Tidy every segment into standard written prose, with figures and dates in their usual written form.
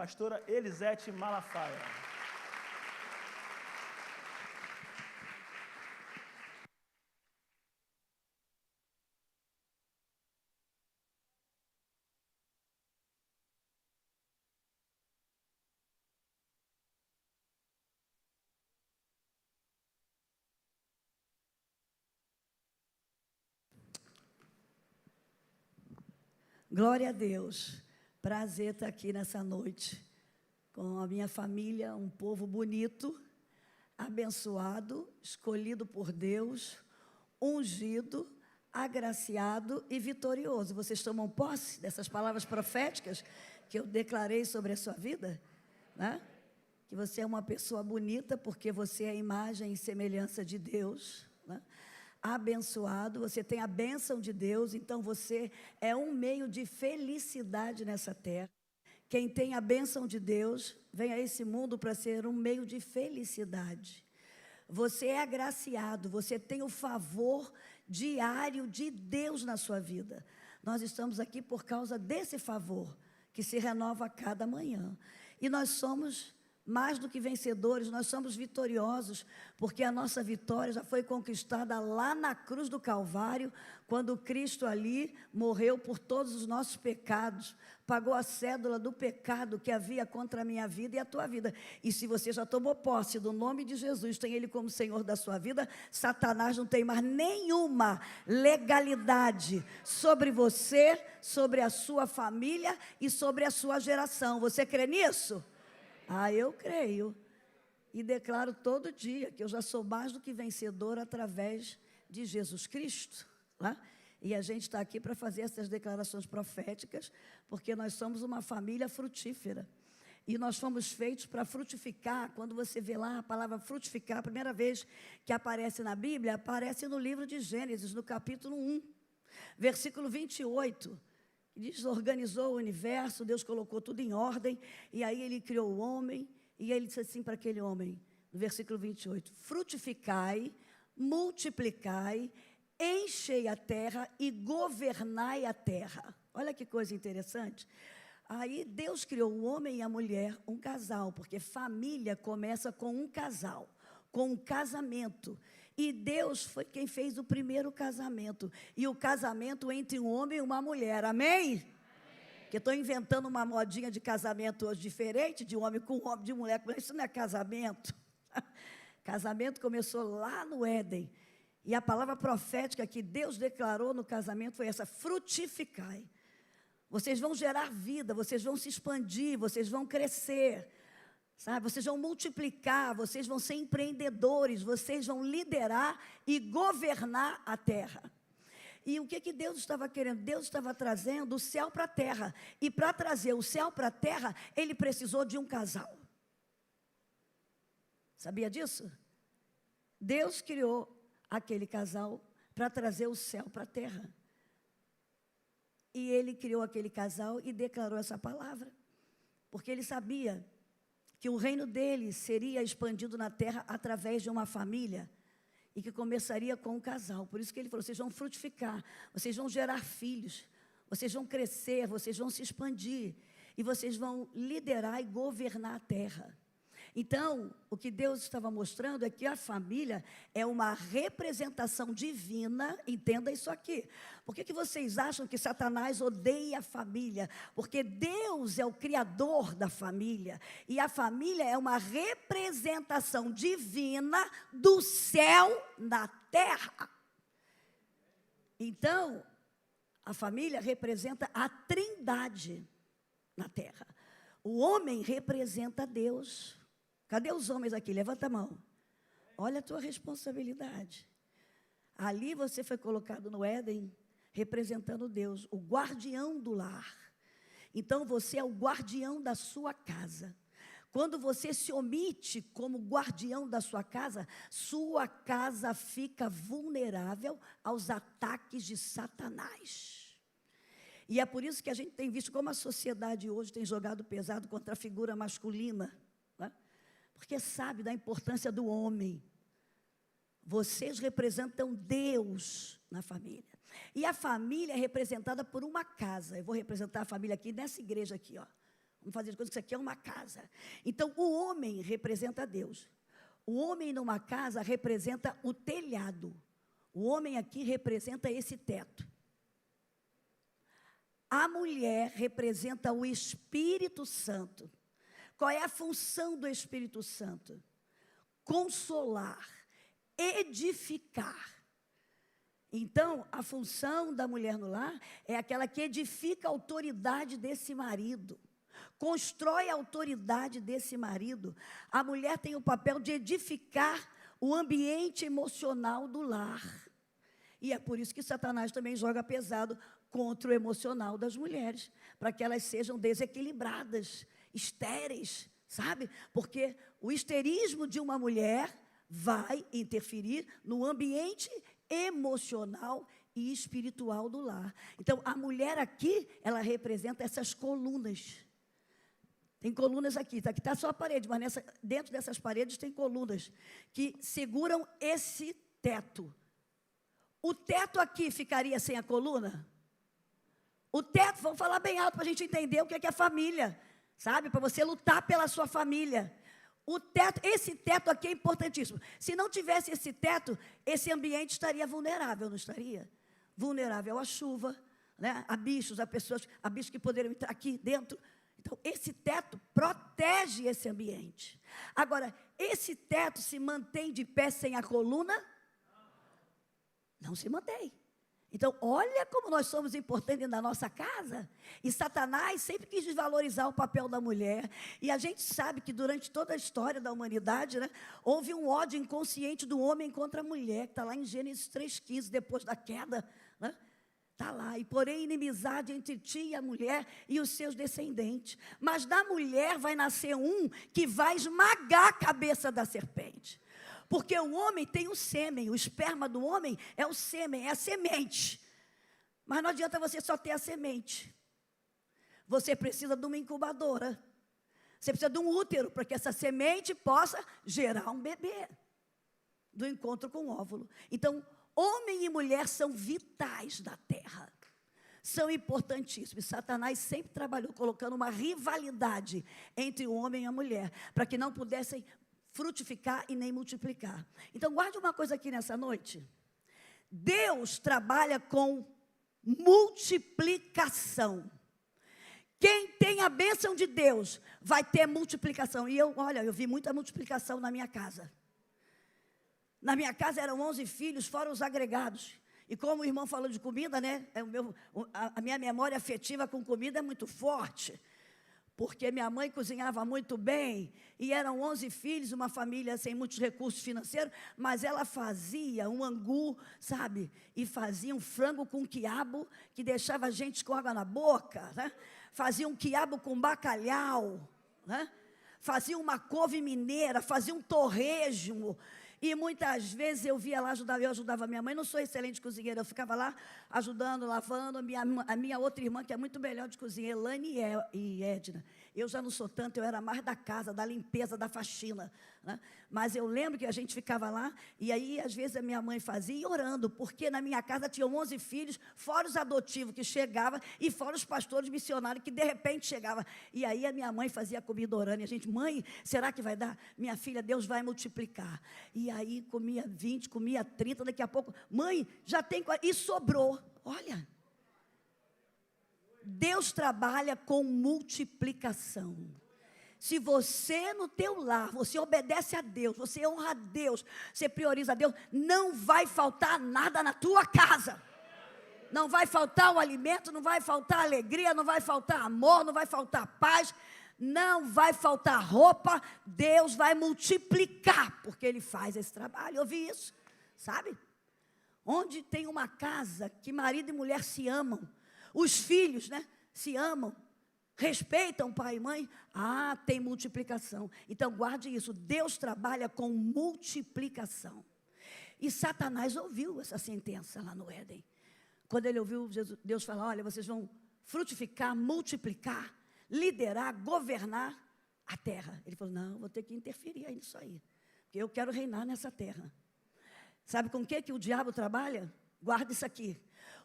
Pastora Elisete Malafaia. Glória a Deus, prazer estar aqui nessa noite, com a minha família, um povo bonito, abençoado, escolhido por Deus, ungido, agraciado e vitorioso. Vocês tomam posse dessas palavras proféticas que eu declarei sobre a sua vida? Né? Que você é uma pessoa bonita porque você é a imagem e semelhança de Deus, né? Abençoado, você tem a bênção de Deus, então você é um meio de felicidade nessa terra. Quem tem a bênção de Deus, vem a esse mundo para ser um meio de felicidade. Você é agraciado, você tem o favor diário de Deus na sua vida. Nós estamos aqui por causa desse favor, que se renova a cada manhã. E nós somos mais do que vencedores, nós somos vitoriosos, porque a nossa vitória já foi conquistada lá na cruz do Calvário, quando Cristo ali morreu por todos os nossos pecados, pagou a cédula do pecado que havia contra a minha vida e a tua vida. E se você já tomou posse do nome de Jesus, tem Ele como Senhor da sua vida, Satanás não tem mais nenhuma legalidade sobre você, sobre a sua família e sobre a sua geração. Você crê nisso? Eu creio e declaro todo dia que eu já sou mais do que vencedor através de Jesus Cristo, né? E a gente está aqui para fazer essas declarações proféticas, porque nós somos uma família frutífera. E nós fomos feitos para frutificar. Quando você vê lá a palavra frutificar, a primeira vez que aparece na Bíblia, aparece no livro de Gênesis, no capítulo 1, versículo 28. Diz, organizou o universo, Deus colocou tudo em ordem, e aí Ele criou o homem, e Ele disse assim para aquele homem, no versículo 28, frutificai, multiplicai, enchei a terra e governai a terra. Olha que coisa interessante. Aí Deus criou o homem e a mulher, um casal, porque família começa com um casal, com um casamento. E Deus foi quem fez o primeiro casamento. E o casamento entre um homem e uma mulher. Amém? Porque estou inventando uma modinha de casamento hoje diferente, de homem com homem, de mulher com mulher. Isso não é casamento. Casamento começou lá no Éden. E a palavra profética que Deus declarou no casamento foi essa: frutificai. Vocês vão gerar vida, vocês vão se expandir, vocês vão crescer. Sabe, vocês vão multiplicar, vocês vão ser empreendedores, vocês vão liderar e governar a terra. E o que Deus estava querendo? Deus estava trazendo o céu para a terra. E para trazer o céu para a terra, Ele precisou de um casal. Sabia disso? Deus criou aquele casal para trazer o céu para a terra. E Ele criou aquele casal e declarou essa palavra. Porque Ele sabia que o reino dele seria expandido na terra através de uma família e que começaria com um casal. Por isso que ele falou, vocês vão frutificar, vocês vão gerar filhos, vocês vão crescer, vocês vão se expandir e vocês vão liderar e governar a terra. Então, o que Deus estava mostrando é que a família é uma representação divina, entenda isso aqui. Por que vocês acham que Satanás odeia a família? Porque Deus é o criador da família, e a família é uma representação divina do céu na terra. Então, a família representa a Trindade na terra. O homem representa Deus. Cadê os homens aqui? Levanta a mão. Olha a tua responsabilidade. Ali você foi colocado no Éden, representando Deus, o guardião do lar. Então você é o guardião da sua casa. Quando você se omite como guardião da sua casa fica vulnerável aos ataques de Satanás. E é por isso que a gente tem visto como a sociedade hoje tem jogado pesado contra a figura masculina, né? Porque sabe da importância do homem. Vocês representam Deus na família. E a família é representada por uma casa. Eu vou representar a família aqui nessa igreja aqui, ó. Vamos fazer de conta que isso aqui é uma casa. Então, o homem representa Deus. O homem numa casa representa o telhado. O homem aqui representa esse teto. A mulher representa o Espírito Santo. Qual é a função do Espírito Santo? Consolar, edificar. Então, a função da mulher no lar é aquela que edifica a autoridade desse marido, constrói a autoridade desse marido. A mulher tem o papel de edificar o ambiente emocional do lar. E é por isso que Satanás também joga pesado contra o emocional das mulheres, para que elas sejam desequilibradas, estéreis, sabe? Porque o histerismo de uma mulher vai interferir no ambiente emocional e espiritual do lar. Então, a mulher aqui, ela representa essas colunas. Tem colunas aqui está só a parede, mas dentro dessas paredes tem colunas que seguram esse teto. O teto aqui ficaria sem a coluna? O teto, vamos falar bem alto para a gente entender o que é família, sabe? Para você lutar pela sua família. O teto, esse teto aqui é importantíssimo. Se não tivesse esse teto, esse ambiente estaria vulnerável, não estaria? Vulnerável à chuva, né? A bichos, a bichos que poderiam entrar aqui dentro. Então, esse teto protege esse ambiente. Agora, esse teto se mantém de pé sem a coluna? Não se mantém. Então, olha como nós somos importantes na nossa casa. E Satanás sempre quis desvalorizar o papel da mulher. E a gente sabe que durante toda a história da humanidade, né, houve um ódio inconsciente do homem contra a mulher, que está lá em Gênesis 3,15, depois da queda, né? Está lá, e porém inimizade entre ti e a mulher e os seus descendentes. Mas da mulher vai nascer um que vai esmagar a cabeça da serpente. Porque o homem tem o sêmen, o esperma do homem é o sêmen, é a semente. Mas não adianta você só ter a semente. Você precisa de uma incubadora. Você precisa de um útero para que essa semente possa gerar um bebê. Do encontro com o óvulo. Então, homem e mulher são vitais da terra. São importantíssimos. Satanás sempre trabalhou colocando uma rivalidade entre o homem e a mulher, para que não pudessem frutificar e nem multiplicar. Então, guarde uma coisa aqui nessa noite. Deus trabalha com multiplicação. Quem tem a bênção de Deus vai ter multiplicação. E eu vi muita multiplicação na minha casa. Na minha casa eram 11 filhos, fora os agregados. E como o irmão falou de comida, né? A minha memória afetiva com comida é muito forte. Porque minha mãe cozinhava muito bem, e eram 11 filhos, uma família sem muitos recursos financeiros, mas ela fazia um angu, sabe? E fazia um frango com quiabo, que deixava a gente com água na boca, né? Fazia um quiabo com bacalhau, né? Fazia uma couve mineira, fazia um torresmo. E muitas vezes eu via lá, eu ajudava a minha mãe, não sou excelente cozinheira, eu ficava lá ajudando, lavando, a minha outra irmã, que é muito melhor de cozinhar, Elane e Edna. Eu já não sou tanto, eu era mais da casa, da limpeza, da faxina, né? Mas eu lembro que a gente ficava lá, e aí às vezes a minha mãe fazia, e orando, porque na minha casa tinham 11 filhos, fora os adotivos que chegavam, e fora os pastores missionários que de repente chegavam. E aí a minha mãe fazia comida orando, e a gente, mãe, será que vai dar? Minha filha, Deus vai multiplicar. E aí comia 20, comia 30, daqui a pouco, mãe, já tem 40, e sobrou. Olha, Deus trabalha com multiplicação. Se você no teu lar, você obedece a Deus, você honra a Deus, você prioriza a Deus, não vai faltar nada na tua casa. Não vai faltar o alimento, não vai faltar alegria, não vai faltar amor, não vai faltar paz, não vai faltar roupa. Deus vai multiplicar, porque Ele faz esse trabalho. Eu ouvi isso, sabe? Onde tem uma casa que marido e mulher se amam, os filhos, né, se amam, respeitam pai e mãe, tem multiplicação. Então guarde isso, Deus trabalha com multiplicação. E Satanás ouviu essa sentença lá no Éden. Quando ele ouviu Deus falar, olha, vocês vão frutificar, multiplicar, liderar, governar a terra. Ele falou, não, vou ter que interferir aí nisso aí, porque eu quero reinar nessa terra. Sabe com o que o diabo trabalha? Guarda isso aqui.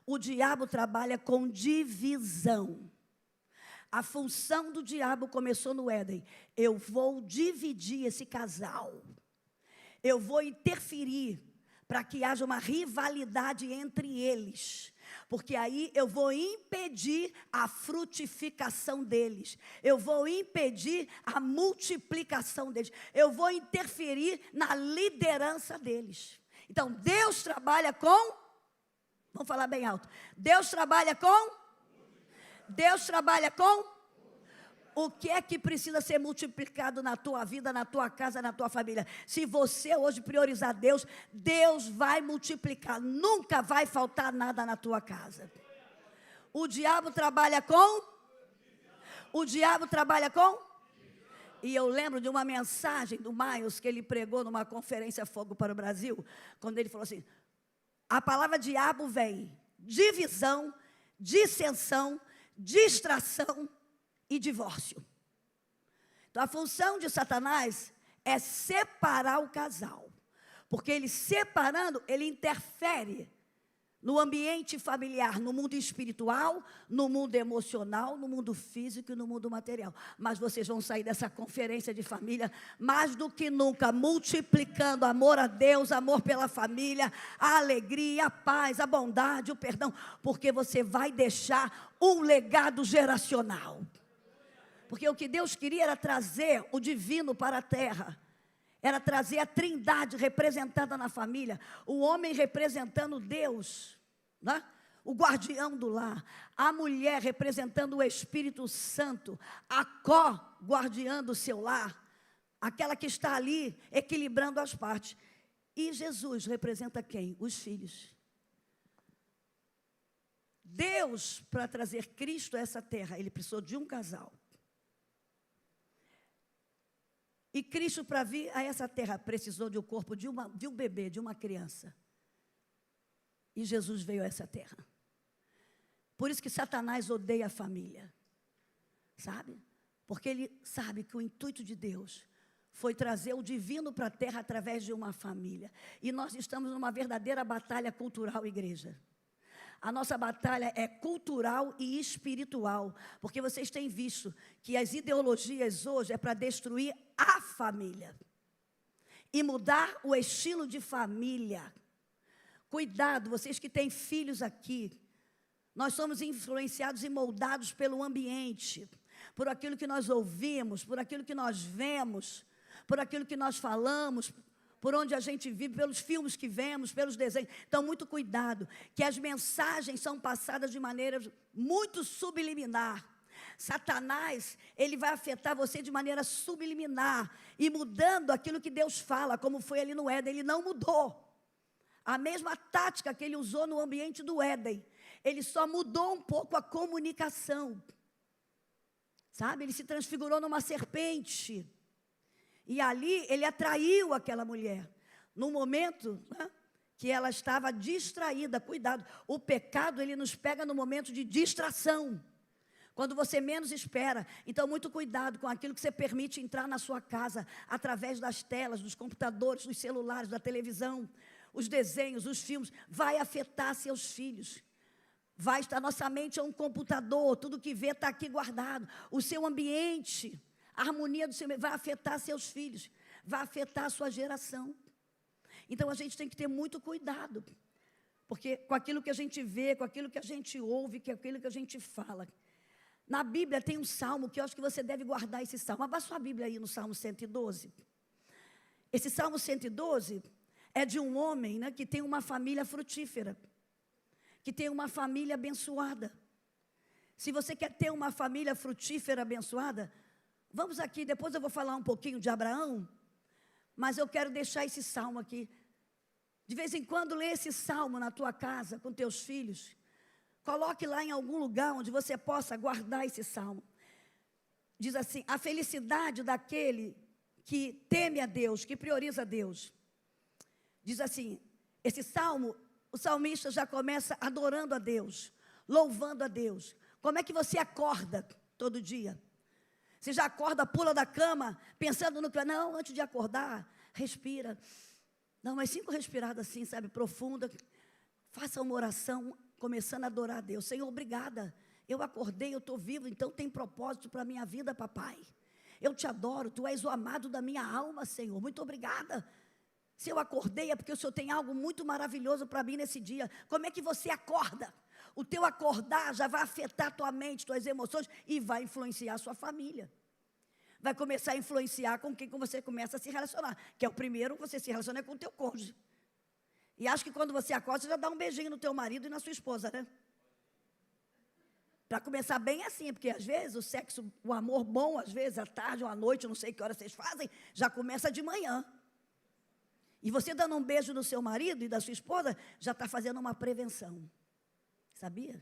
O diabo trabalha com divisão. A função do diabo começou no Éden. Eu vou dividir esse casal. Eu vou interferir para que haja uma rivalidade entre eles. Porque aí eu vou impedir a frutificação deles. Eu vou impedir a multiplicação deles. Eu vou interferir na liderança deles. Então, Deus trabalha com... Vamos falar bem alto. Deus trabalha com... Deus trabalha com... O que é que precisa ser multiplicado na tua vida, na tua casa, na tua família? Se você hoje priorizar Deus, Deus vai multiplicar. Nunca vai faltar nada na tua casa. O diabo trabalha com... O diabo trabalha com... E eu lembro de uma mensagem do Miles que ele pregou numa conferência Fogo para o Brasil, quando ele falou assim, a palavra diabo vem divisão, dissensão, distração e divórcio. Então a função de Satanás é separar o casal, porque ele separando, ele interfere no ambiente familiar, no mundo espiritual, no mundo emocional, no mundo físico e no mundo material. Mas vocês vão sair dessa conferência de família mais do que nunca, multiplicando amor a Deus, amor pela família, a alegria, a paz, a bondade, o perdão, porque você vai deixar um legado geracional. Porque o que Deus queria era trazer o divino para a terra. Era trazer a trindade representada na família. O homem representando Deus, né? O guardião do lar. A mulher representando o Espírito Santo. A guardiã do seu lar. Aquela que está ali equilibrando as partes. E Jesus representa quem? Os filhos. Deus, para trazer Cristo a essa terra, ele precisou de um casal. E Cristo, para vir a essa terra, precisou do corpo de um bebê, de uma criança. E Jesus veio a essa terra. Por isso que Satanás odeia a família. Sabe? Porque ele sabe que o intuito de Deus foi trazer o divino para a terra através de uma família. E nós estamos numa verdadeira batalha cultural, igreja. A nossa batalha é cultural e espiritual, porque vocês têm visto que as ideologias hoje é para destruir a família e mudar o estilo de família. Cuidado, vocês que têm filhos aqui, nós somos influenciados e moldados pelo ambiente, por aquilo que nós ouvimos, por aquilo que nós vemos, por aquilo que nós falamos, por onde a gente vive, pelos filmes que vemos, pelos desenhos. Então, muito cuidado, que as mensagens são passadas de maneira muito subliminar. Satanás, ele vai afetar você de maneira subliminar e mudando aquilo que Deus fala, como foi ali no Éden. Ele não mudou. A mesma tática que ele usou no ambiente do Éden, ele só mudou um pouco a comunicação. Sabe? Ele se transfigurou numa serpente. E ali ele atraiu aquela mulher, no momento, né, que ela estava distraída. Cuidado, o pecado ele nos pega no momento de distração, quando você menos espera. Então muito cuidado com aquilo que você permite entrar na sua casa, através das telas, dos computadores, dos celulares, da televisão, os desenhos, os filmes, vai afetar seus filhos. Vai estar, nossa mente é um computador, tudo que vê está aqui guardado, o seu ambiente. A harmonia do seu meio vai afetar seus filhos, vai afetar a sua geração. Então, a gente tem que ter muito cuidado, porque com aquilo que a gente vê, com aquilo que a gente ouve, com aquilo que a gente fala. Na Bíblia tem um salmo que eu acho que você deve guardar esse salmo. Abra sua Bíblia aí no Salmo 112. Esse Salmo 112 é de um homem, né, que tem uma família frutífera, que tem uma família abençoada. Se você quer ter uma família frutífera, abençoada, vamos aqui, depois eu vou falar um pouquinho de Abraão, mas eu quero deixar esse salmo aqui. De vez em quando, lê esse salmo na tua casa, com teus filhos. Coloque lá em algum lugar onde você possa guardar esse salmo. Diz assim, a felicidade daquele que teme a Deus, que prioriza a Deus. Diz assim, esse salmo, o salmista já começa adorando a Deus, louvando a Deus. Como é que você acorda todo dia? Você já acorda, pula da cama, pensando no que... Não, antes de acordar, respira. Não, mas 5 respiradas assim, sabe, profunda. Faça uma oração, começando a adorar a Deus. Senhor, obrigada Eu acordei, eu estou vivo, então tem propósito para a minha vida, papai. Eu te adoro, tu és o amado da minha alma, Senhor. Muito obrigada. Se eu acordei é porque o Senhor tem algo muito maravilhoso para mim nesse dia. Como é que você acorda? O teu acordar já vai afetar tua mente, tuas emoções e vai influenciar a sua família. Vai começar a influenciar com quem você começa a se relacionar. Que é o primeiro, você se relaciona com o teu cônjuge. E acho que quando você acorda, você já dá um beijinho no teu marido e na sua esposa, né? Para começar bem assim, porque às vezes o sexo, o amor bom, às vezes à tarde ou à noite, não sei que hora vocês fazem, já começa de manhã. E você dando um beijo no seu marido e da sua esposa, já está fazendo uma prevenção. Sabia?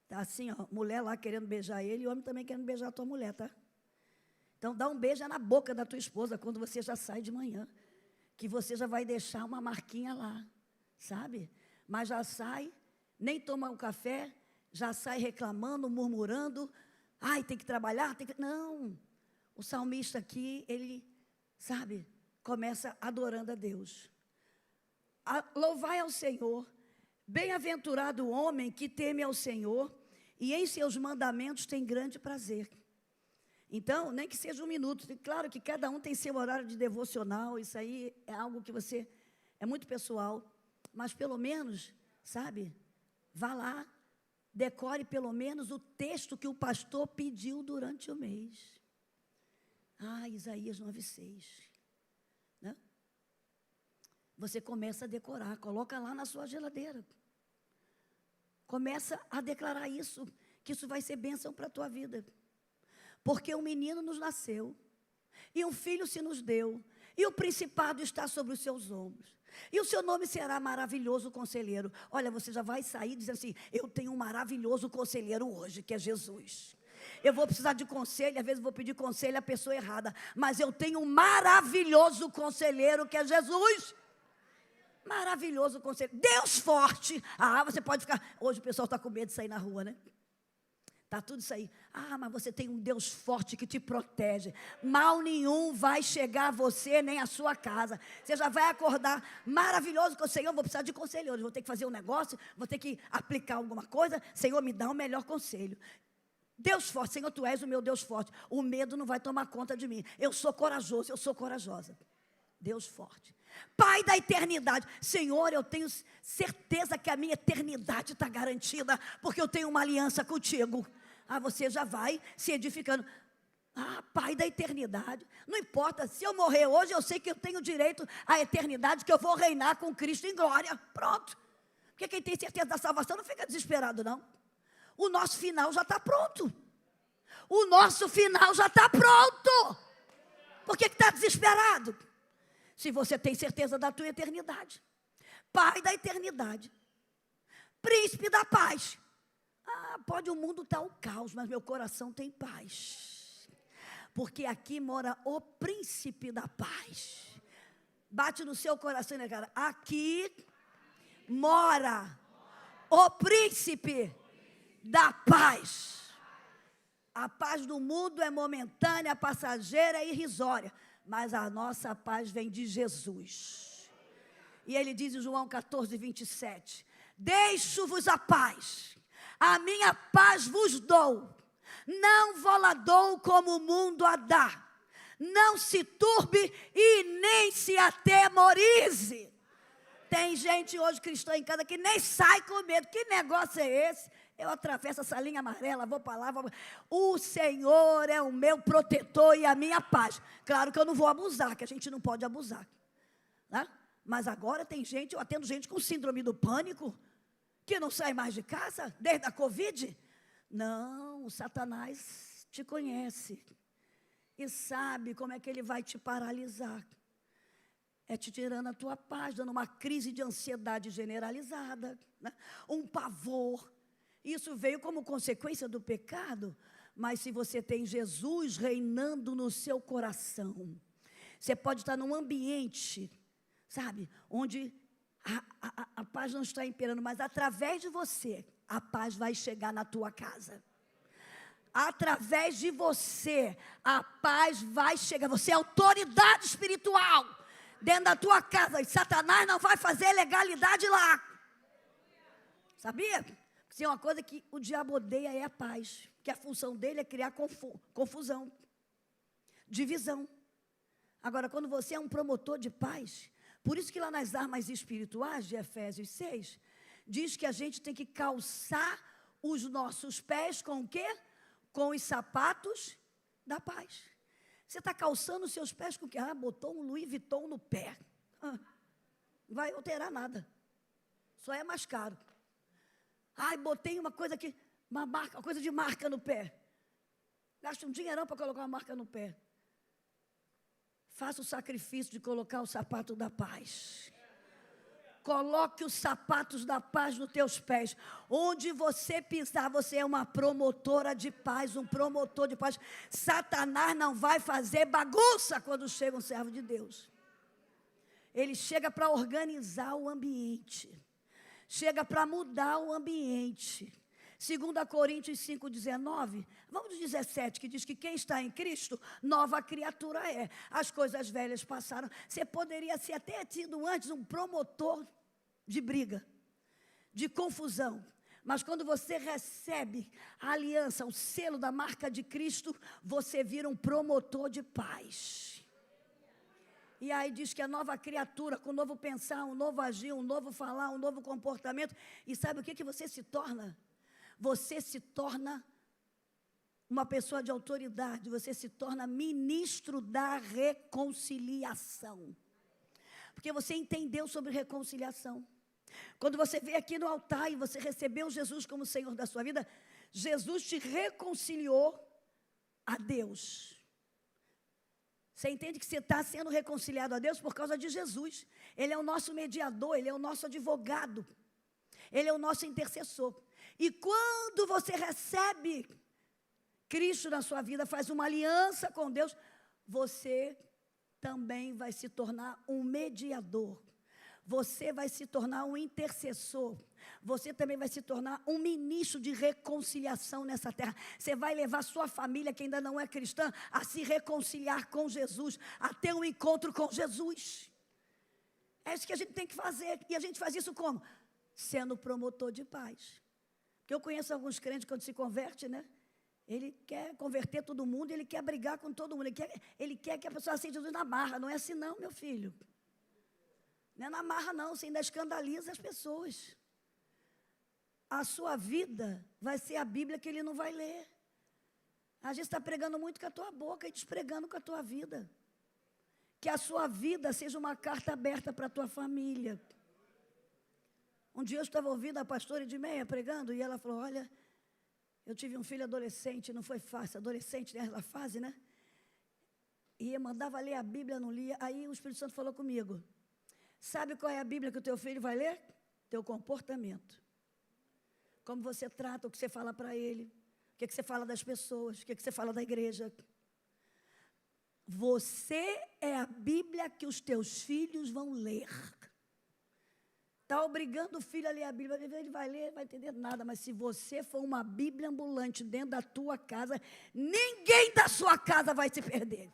Está assim, ó, mulher lá querendo beijar ele e homem também querendo beijar a tua mulher, tá? Então dá um beijo na boca da tua esposa quando você já sai de manhã. Que você já vai deixar uma marquinha lá, sabe? Mas já sai, nem toma um café, já sai reclamando, murmurando. Ai, tem que trabalhar, tem que... Não, o salmista aqui, ele, sabe, começa adorando a Deus. Louvai ao Senhor, bem-aventurado o homem que teme ao Senhor e em seus mandamentos tem grande prazer. Então, nem que seja um minuto, claro que cada um tem seu horário de devocional, isso aí é algo que você, é muito pessoal, mas pelo menos, sabe, vá lá, decore pelo menos o texto que o pastor pediu durante o mês. Isaías 9:6, né? Você começa a decorar, coloca lá na sua geladeira. Começa a declarar isso, que isso vai ser bênção para a tua vida. Porque um menino nos nasceu, e um filho se nos deu, e o principado está sobre os seus ombros. E o seu nome será maravilhoso conselheiro. Olha, você já vai sair dizendo assim, eu tenho um maravilhoso conselheiro hoje, que é Jesus. Eu vou precisar de conselho, às vezes vou pedir conselho à pessoa errada, mas eu tenho um maravilhoso conselheiro, que é Jesus. Maravilhoso conselheiro. Deus forte. Você pode ficar... Hoje o pessoal está com medo de sair na rua, né? Está tudo isso aí. Mas você tem um Deus forte que te protege. Mal nenhum vai chegar a você, nem a sua casa. Você já vai acordar maravilhoso com o Senhor. Vou precisar de conselho hoje. Vou ter que fazer um negócio, vou ter que aplicar alguma coisa. Senhor, me dá o melhor conselho. Deus forte, Senhor, tu és o meu Deus forte. O medo não vai tomar conta de mim. Eu sou corajoso, eu sou corajosa. Deus forte. Pai da eternidade, Senhor, eu tenho certeza que a minha eternidade está garantida, porque eu tenho uma aliança contigo. Você já vai se edificando. Pai da eternidade, não importa, se eu morrer hoje, eu sei que eu tenho direito à eternidade, que eu vou reinar com Cristo em glória, pronto. Porque quem tem certeza da salvação não fica desesperado, não. O nosso final já está pronto. O nosso final já está pronto. Por que está desesperado? Se você tem certeza da tua eternidade. Pai da eternidade. Príncipe da paz. Pode o mundo estar um caos, mas meu coração tem paz. Porque aqui mora o príncipe da paz. Bate no seu coração, né, cara? Aqui mora o príncipe da paz. A paz do mundo é momentânea, passageira e irrisória. Mas a nossa paz vem de Jesus. E ele diz em João 14:27, deixo-vos a paz, a minha paz vos dou, não vou-la dou como o mundo a dá. Não se turbe e nem se atemorize. Tem gente hoje cristã em casa que nem sai com medo. Que negócio é esse? Eu atravesso essa linha amarela, vou para lá. O Senhor é o meu protetor e a minha paz. Claro que eu não vou abusar, que a gente não pode abusar, né? Mas agora tem gente, eu atendo gente com síndrome do pânico, que não sai mais de casa, desde a Covid. Não, o Satanás te conhece e sabe como é que ele vai te paralisar. É te tirando a tua paz, dando uma crise de ansiedade generalizada, né? Um pavor. Isso veio como consequência do pecado, mas se você tem Jesus reinando no seu coração, você pode estar num ambiente, sabe, onde a paz não está imperando, mas através de você, a paz vai chegar na tua casa. Através de você, a paz vai chegar. Você é autoridade espiritual dentro da tua casa, e Satanás não vai fazer legalidade lá. Sabia? Se é uma coisa que o diabo odeia é a paz, que a função dele é criar confusão, divisão. Agora, quando você é um promotor de paz, por isso que lá nas armas espirituais de Efésios 6, diz que a gente tem que calçar os nossos pés com o quê? Com os sapatos da paz. Você está calçando os seus pés com o quê? Botou um Louis Vuitton no pé. Não vai alterar nada. Só é mais caro. Botei uma coisa aqui, uma coisa de marca no pé. Gasta um dinheirão para colocar uma marca no pé. Faça o sacrifício de colocar o sapato da paz. Coloque os sapatos da paz nos teus pés. Onde você pisar, você é uma promotora de paz, um promotor de paz. Satanás não vai fazer bagunça quando chega um servo de Deus. Ele chega para organizar o ambiente. Chega para mudar o ambiente. 2 Coríntios 5,19, vamos do 17, que diz que quem está em Cristo, nova criatura é. As coisas velhas passaram. Você poderia ser até tido antes um promotor de briga, de confusão. Mas quando você recebe a aliança, o selo da marca de Cristo, você vira um promotor de paz. E aí diz que a nova criatura, com um novo pensar, um novo agir, um novo falar, um novo comportamento. E sabe o que você se torna? Você se torna uma pessoa de autoridade, você se torna ministro da reconciliação. Porque você entendeu sobre reconciliação. Quando você veio aqui no altar e você recebeu Jesus como Senhor da sua vida, Jesus te reconciliou a Deus. Você entende que você está sendo reconciliado a Deus por causa de Jesus. Ele é o nosso mediador, Ele é o nosso advogado. Ele é o nosso intercessor. E quando você recebe Cristo na sua vida, faz uma aliança com Deus, você também vai se tornar um mediador. Você vai se tornar um intercessor. Você também vai se tornar um ministro de reconciliação nessa terra. Você vai levar sua família, que ainda não é cristã, a se reconciliar com Jesus, a ter um encontro com Jesus. É isso que a gente tem que fazer. E a gente faz isso como? Sendo promotor de paz. Porque eu conheço alguns crentes, quando se converte, né? Ele quer converter todo mundo, ele quer brigar com todo mundo. Ele quer que a pessoa aceite Jesus na marra. Não é assim não, meu filho. Não é na marra não, você ainda escandaliza as pessoas. A sua vida vai ser a Bíblia que ele não vai ler. A gente está pregando muito com a tua boca e despregando com a tua vida. Que a sua vida seja uma carta aberta para a tua família. Um dia eu estava ouvindo a pastora Edmeia pregando e ela falou, olha, eu tive um filho adolescente, não foi fácil, adolescente nessa fase, né? E eu mandava ler a Bíblia, não lia. Aí o Espírito Santo falou comigo, sabe qual é a Bíblia que o teu filho vai ler? Teu comportamento. Como você trata, o que você fala para ele, o que você fala das pessoas, o que você fala da igreja. Você é a Bíblia que os teus filhos vão ler. Está obrigando o filho a ler a Bíblia, ele vai ler, não vai entender nada, mas se você for uma Bíblia ambulante dentro da tua casa, ninguém da sua casa vai se perder.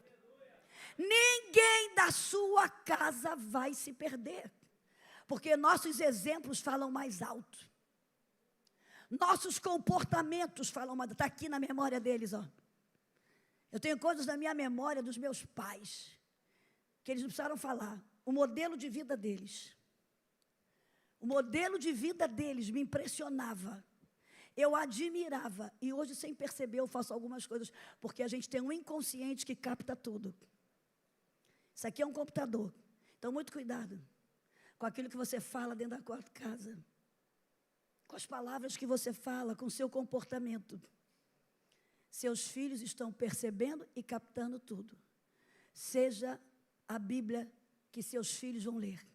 Ninguém da sua casa vai se perder, porque nossos exemplos falam mais alto. Nossos comportamentos falam mais alto. Está aqui na memória deles, ó. Eu tenho coisas na minha memória dos meus pais, que eles não precisaram falar. O modelo de vida deles. O modelo de vida deles me impressionava. Eu admirava. E hoje, sem perceber, eu faço algumas coisas. Porque a gente tem um inconsciente que capta tudo. Isso aqui é um computador. Então, muito cuidado com aquilo que você fala dentro da tua casa. Com as palavras que você fala, com o seu comportamento. Seus filhos estão percebendo e captando tudo. Seja a Bíblia que seus filhos vão ler.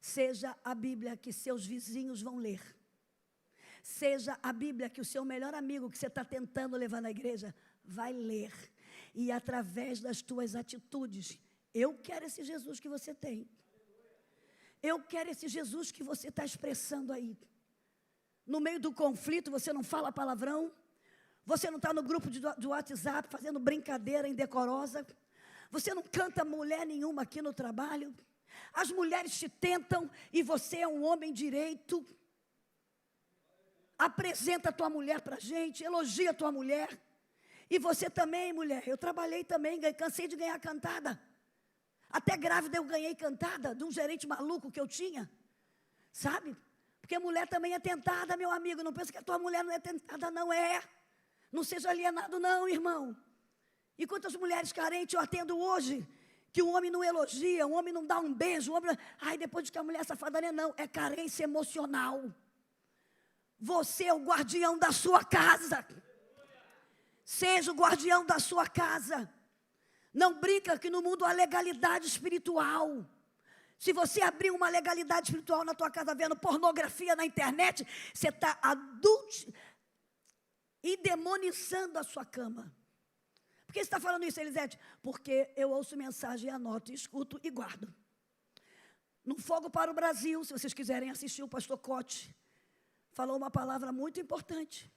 Seja a Bíblia que seus vizinhos vão ler. Seja a Bíblia que o seu melhor amigo que você está tentando levar na igreja vai ler. E através das tuas atitudes, eu quero esse Jesus que você tem. Eu quero esse Jesus que você está expressando aí. No meio do conflito, você não fala palavrão. Você não está no grupo de WhatsApp fazendo brincadeira indecorosa. Você não canta mulher nenhuma aqui no trabalho. As mulheres te tentam e você é um homem direito. apresenta a tua mulher para a gente, elogia a tua mulher. E você também, mulher, eu trabalhei também, cansei de ganhar cantada. Até grávida eu ganhei cantada de um gerente maluco que eu tinha, sabe? Porque mulher também é tentada, meu amigo, não pensa que a tua mulher não é tentada, não é. Não seja alienado não, irmão. E quantas mulheres carentes eu atendo hoje, que o homem não elogia, o homem não dá um beijo, o homem... Ai, depois de que a mulher safada não, é carência emocional. Você é o guardião da sua casa. Seja o guardião da sua casa. Não brinca que no mundo há legalidade espiritual. Se você abrir uma legalidade espiritual na tua casa vendo pornografia na internet, você está e demonizando a sua cama. Por que você está falando isso, Elisete? Porque eu ouço mensagem, anoto, escuto e guardo. No Fogo para o Brasil, se vocês quiserem assistir, o pastor Cote falou uma palavra muito importante.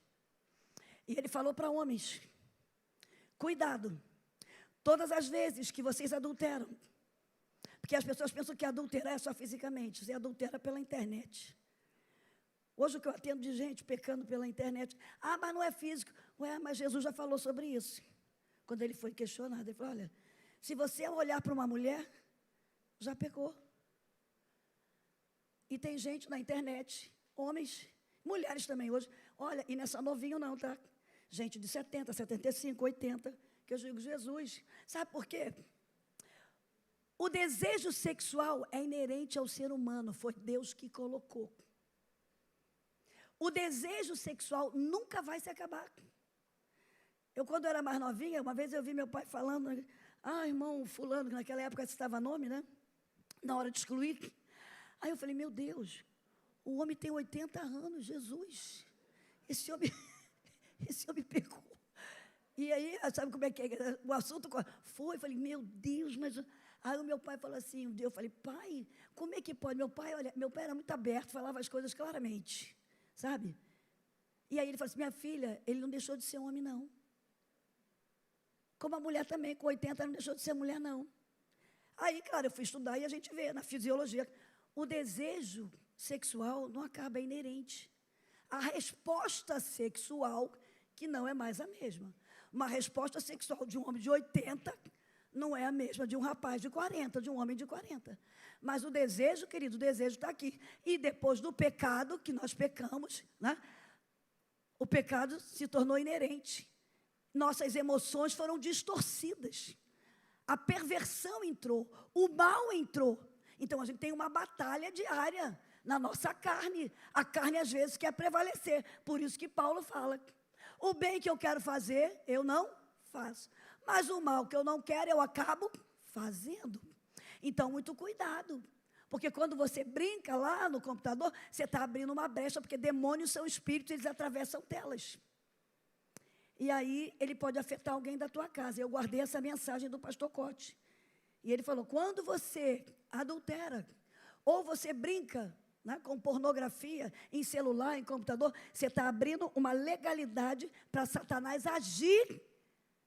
E ele falou para homens: cuidado, todas as vezes que vocês adulteram, porque as pessoas pensam que adulterar é só fisicamente, você adultera pela internet. Hoje o que eu atendo de gente pecando pela internet, mas não é físico. Ué, mas Jesus já falou sobre isso. Quando ele foi questionado, ele falou: olha, se você olhar para uma mulher, já pecou. E tem gente na internet, homens, mulheres também hoje, olha, e nessa novinho não, tá? Gente de 70, 75, 80, que eu digo, Jesus, sabe por quê? O desejo sexual é inerente ao ser humano, foi Deus que colocou. O desejo sexual nunca vai se acabar. Eu, quando era mais novinha, uma vez eu vi meu pai falando, irmão fulano, que naquela época citava nome, né? Na hora de excluir. Aí eu falei, meu Deus, o homem tem 80 anos, Jesus. Esse homem pecou. E aí, sabe como é que é? O assunto foi, eu falei, meu Deus, mas... Aí o meu pai falou assim, um dia eu falei, pai, como é que pode? Meu pai era muito aberto, falava as coisas claramente, sabe? E aí ele falou assim, minha filha, ele não deixou de ser homem, não. Como a mulher também, com 80, não deixou de ser mulher, não. Aí, claro, eu fui estudar e a gente vê na fisiologia, o desejo sexual não acaba, é inerente. A resposta sexual, que não é mais a mesma. Uma resposta sexual de um homem de 80 não é a mesma de um rapaz de 40, de um homem de 40. Mas o desejo, querido, o desejo está aqui. E depois do pecado, que nós pecamos, né? O pecado se tornou inerente. Nossas emoções foram distorcidas. A perversão entrou, o mal entrou. Então, a gente tem uma batalha diária na nossa carne. A carne, às vezes, quer prevalecer. Por isso que Paulo fala, o bem que eu quero fazer, eu não faço. Mas o mal que eu não quero, eu acabo fazendo. Então, muito cuidado. Porque quando você brinca lá no computador, você está abrindo uma brecha, porque demônios são espíritos, eles atravessam telas. E aí, ele pode afetar alguém da tua casa. Eu guardei essa mensagem do pastor Cote. E ele falou, quando você adultera, ou você brinca, né, com pornografia, em celular, em computador, você está abrindo uma legalidade para Satanás agir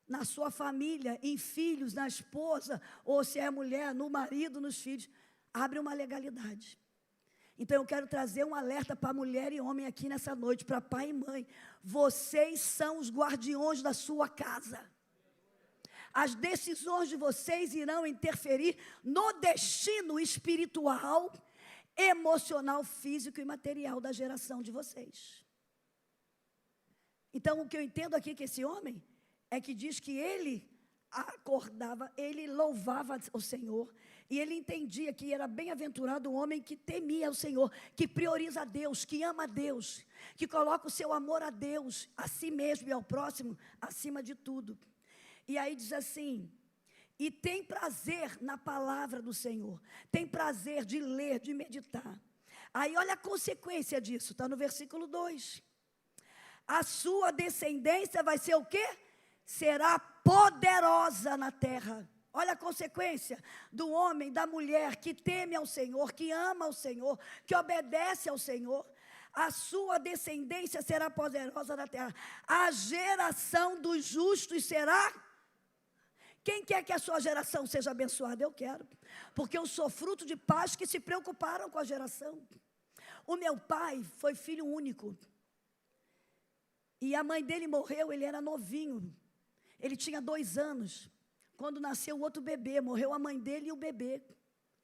na sua família, em filhos, na esposa, ou se é mulher, no marido, nos filhos. Abre uma legalidade. Então, eu quero trazer um alerta para mulher e homem aqui nessa noite, para pai e mãe. Vocês são os guardiões da sua casa. As decisões de vocês irão interferir no destino espiritual, emocional, físico e material da geração de vocês. Então, o que eu entendo aqui que esse homem é que diz que ele acordava, ele louvava o Senhor, e ele entendia que era bem-aventurado o homem que temia o Senhor, que prioriza a Deus, que ama a Deus, que coloca o seu amor a Deus, a si mesmo e ao próximo, acima de tudo. E aí diz assim, e tem prazer na palavra do Senhor, tem prazer de ler, de meditar. Aí olha a consequência disso, está no versículo 2. A sua descendência vai ser o quê? Será poderosa na terra. Olha a consequência do homem, da mulher que teme ao Senhor, que ama ao Senhor, que obedece ao Senhor. A sua descendência será poderosa na terra. A geração dos justos será... Quem quer que a sua geração seja abençoada? Eu quero. Porque eu sou fruto de pais que se preocuparam com a geração. O meu pai foi filho único. E a mãe dele morreu, ele era novinho. Ele tinha 2 anos. Quando nasceu o outro bebê, morreu a mãe dele e o bebê.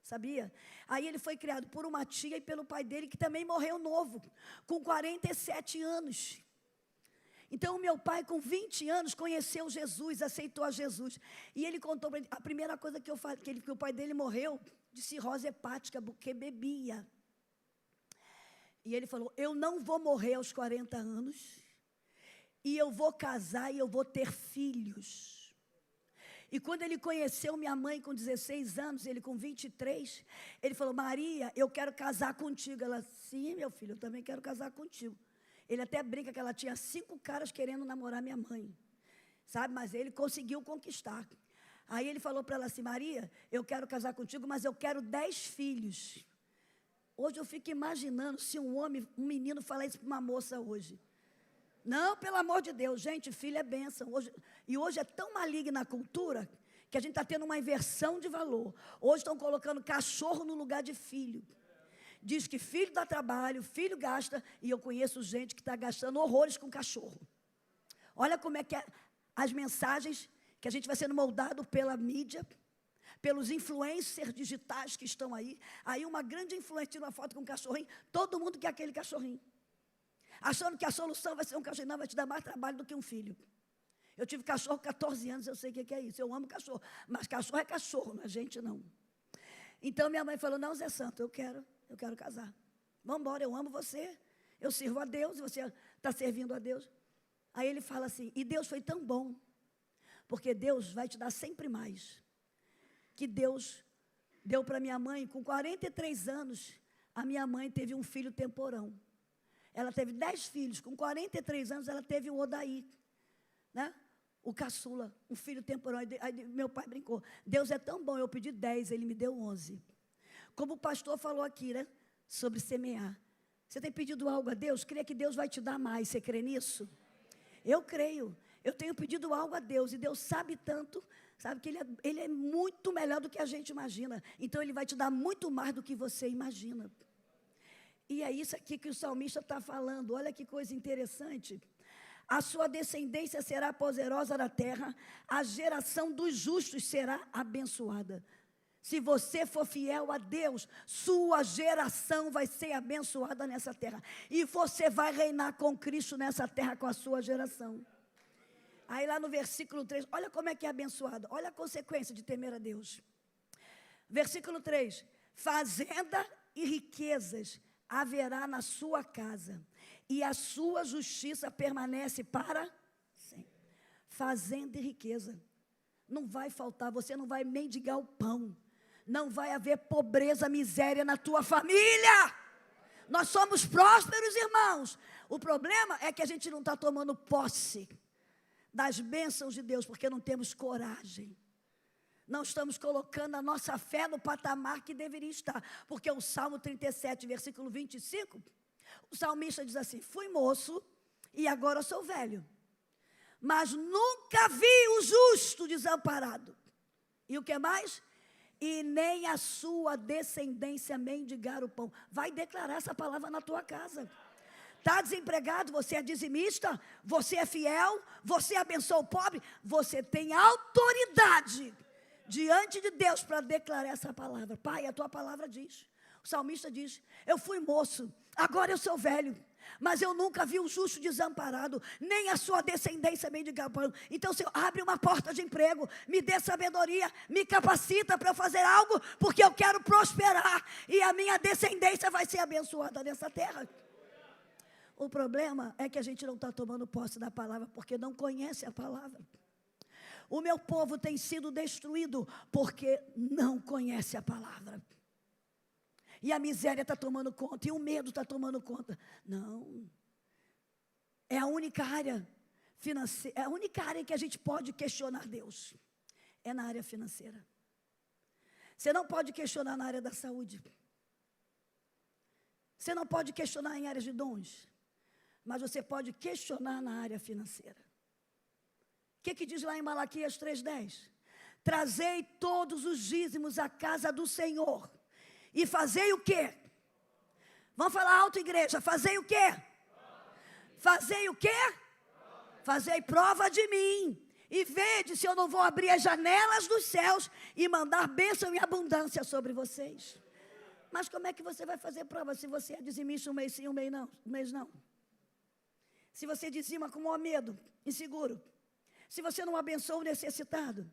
Sabia? Aí ele foi criado por uma tia e pelo pai dele, que também morreu novo, com 47 anos. Então, o meu pai, com 20 anos, conheceu Jesus, aceitou a Jesus. E ele contou para ele, a primeira coisa que o pai dele morreu de cirrose hepática, porque bebia. E ele falou, eu não vou morrer aos 40 anos, e eu vou casar e eu vou ter filhos. E quando ele conheceu minha mãe com 16 anos, ele com 23, ele falou, Maria, eu quero casar contigo. Ela, sim, meu filho, eu também quero casar contigo. Ele até brinca que ela tinha 5 caras querendo namorar minha mãe, sabe? Mas ele conseguiu conquistar. Aí ele falou para ela assim, Maria, eu quero casar contigo, mas eu quero 10 filhos. Hoje eu fico imaginando se um menino falar isso para uma moça hoje. Não, pelo amor de Deus, gente, filho é bênção. Hoje é tão maligna a cultura que a gente está tendo uma inversão de valor. Hoje estão colocando cachorro no lugar de filho. Diz que filho dá trabalho, filho gasta, e eu conheço gente que está gastando horrores com cachorro. Olha como é que é as mensagens que a gente vai sendo moldado pela mídia, pelos influencers digitais que estão aí. Aí uma grande influencer tira uma foto com um cachorrinho, todo mundo quer aquele cachorrinho. Achando que a solução vai ser um cachorro, não, vai te dar mais trabalho do que um filho. Eu tive cachorro com 14 anos, eu sei o que é isso, eu amo cachorro, mas cachorro é cachorro, não é gente não. Então minha mãe falou, não, Zé Santo, eu quero casar. Vamos embora, eu amo você, eu sirvo a Deus, e você está servindo a Deus. Aí ele fala assim, e Deus foi tão bom, porque Deus vai te dar sempre mais. Que Deus deu para minha mãe, com 43 anos, a minha mãe teve um filho temporão. Ela teve 10 filhos, com 43 anos ela teve o Odaí, né? O caçula, um filho temporão. Aí meu pai brincou, Deus é tão bom, eu pedi 10, ele me deu 11. Como o pastor falou aqui, né? Sobre semear. Você tem pedido algo a Deus? Crê que Deus vai te dar mais, você crê nisso? Eu creio, eu tenho pedido algo a Deus, e Deus sabe tanto, sabe que Ele é muito melhor do que a gente imagina. Então Ele vai te dar muito mais do que você imagina. E é isso aqui que o salmista está falando. Olha que coisa interessante. A sua descendência será poderosa na terra, a geração dos justos será abençoada. Se você for fiel a Deus, sua geração vai ser abençoada nessa terra. E você vai reinar com Cristo nessa terra com a sua geração. Aí lá no versículo 3, olha como é que é abençoado. Olha a consequência de temer a Deus. Versículo 3, fazenda e riquezas haverá na sua casa, e a sua justiça permanece para sempre. Fazenda e riqueza. Não vai faltar, você não vai mendigar o pão. Não vai haver pobreza, miséria na tua família. Nós somos prósperos, irmãos. O problema é que a gente não está tomando posse das bênçãos de Deus, porque não temos coragem. Não estamos colocando a nossa fé no patamar que deveria estar. Porque o Salmo 37, versículo 25, o salmista diz assim, fui moço e agora sou velho, mas nunca vi o justo desamparado. E o que mais? E nem a sua descendência mendigar o pão. Vai declarar essa palavra na tua casa. Está desempregado, você é dizimista, você é fiel, você abençoa o pobre, você tem autoridade diante de Deus para declarar essa palavra. Pai, a tua palavra diz, o salmista diz, eu fui moço, agora eu sou velho, mas eu nunca vi um justo desamparado, nem a sua descendência mendigar pão. Então, Senhor, abre uma porta de emprego, me dê sabedoria, me capacita para eu fazer algo, porque eu quero prosperar, e a minha descendência vai ser abençoada nessa terra. O problema é que a gente não está tomando posse da palavra, porque não conhece a palavra. O meu povo tem sido destruído porque não conhece a palavra. E a miséria está tomando conta, e o medo está tomando conta. Não. É a única área financeira, é a única área em que a gente pode questionar Deus. É na área financeira. Você não pode questionar na área da saúde. Você não pode questionar em áreas de dons. Mas você pode questionar na área financeira. O que diz lá em Malaquias 3:10? Trazei todos os dízimos à casa do Senhor. E fazei o quê? Vamos falar alto, igreja. Fazei o quê? Fazei o quê? Fazei prova de mim, e vede se eu não vou abrir as janelas dos céus e mandar bênção e abundância sobre vocês. Mas como é que você vai fazer prova se você é dizimista um mês sim, um mês não? Se você dizima com maior medo, inseguro. Se você não abençoa o necessitado.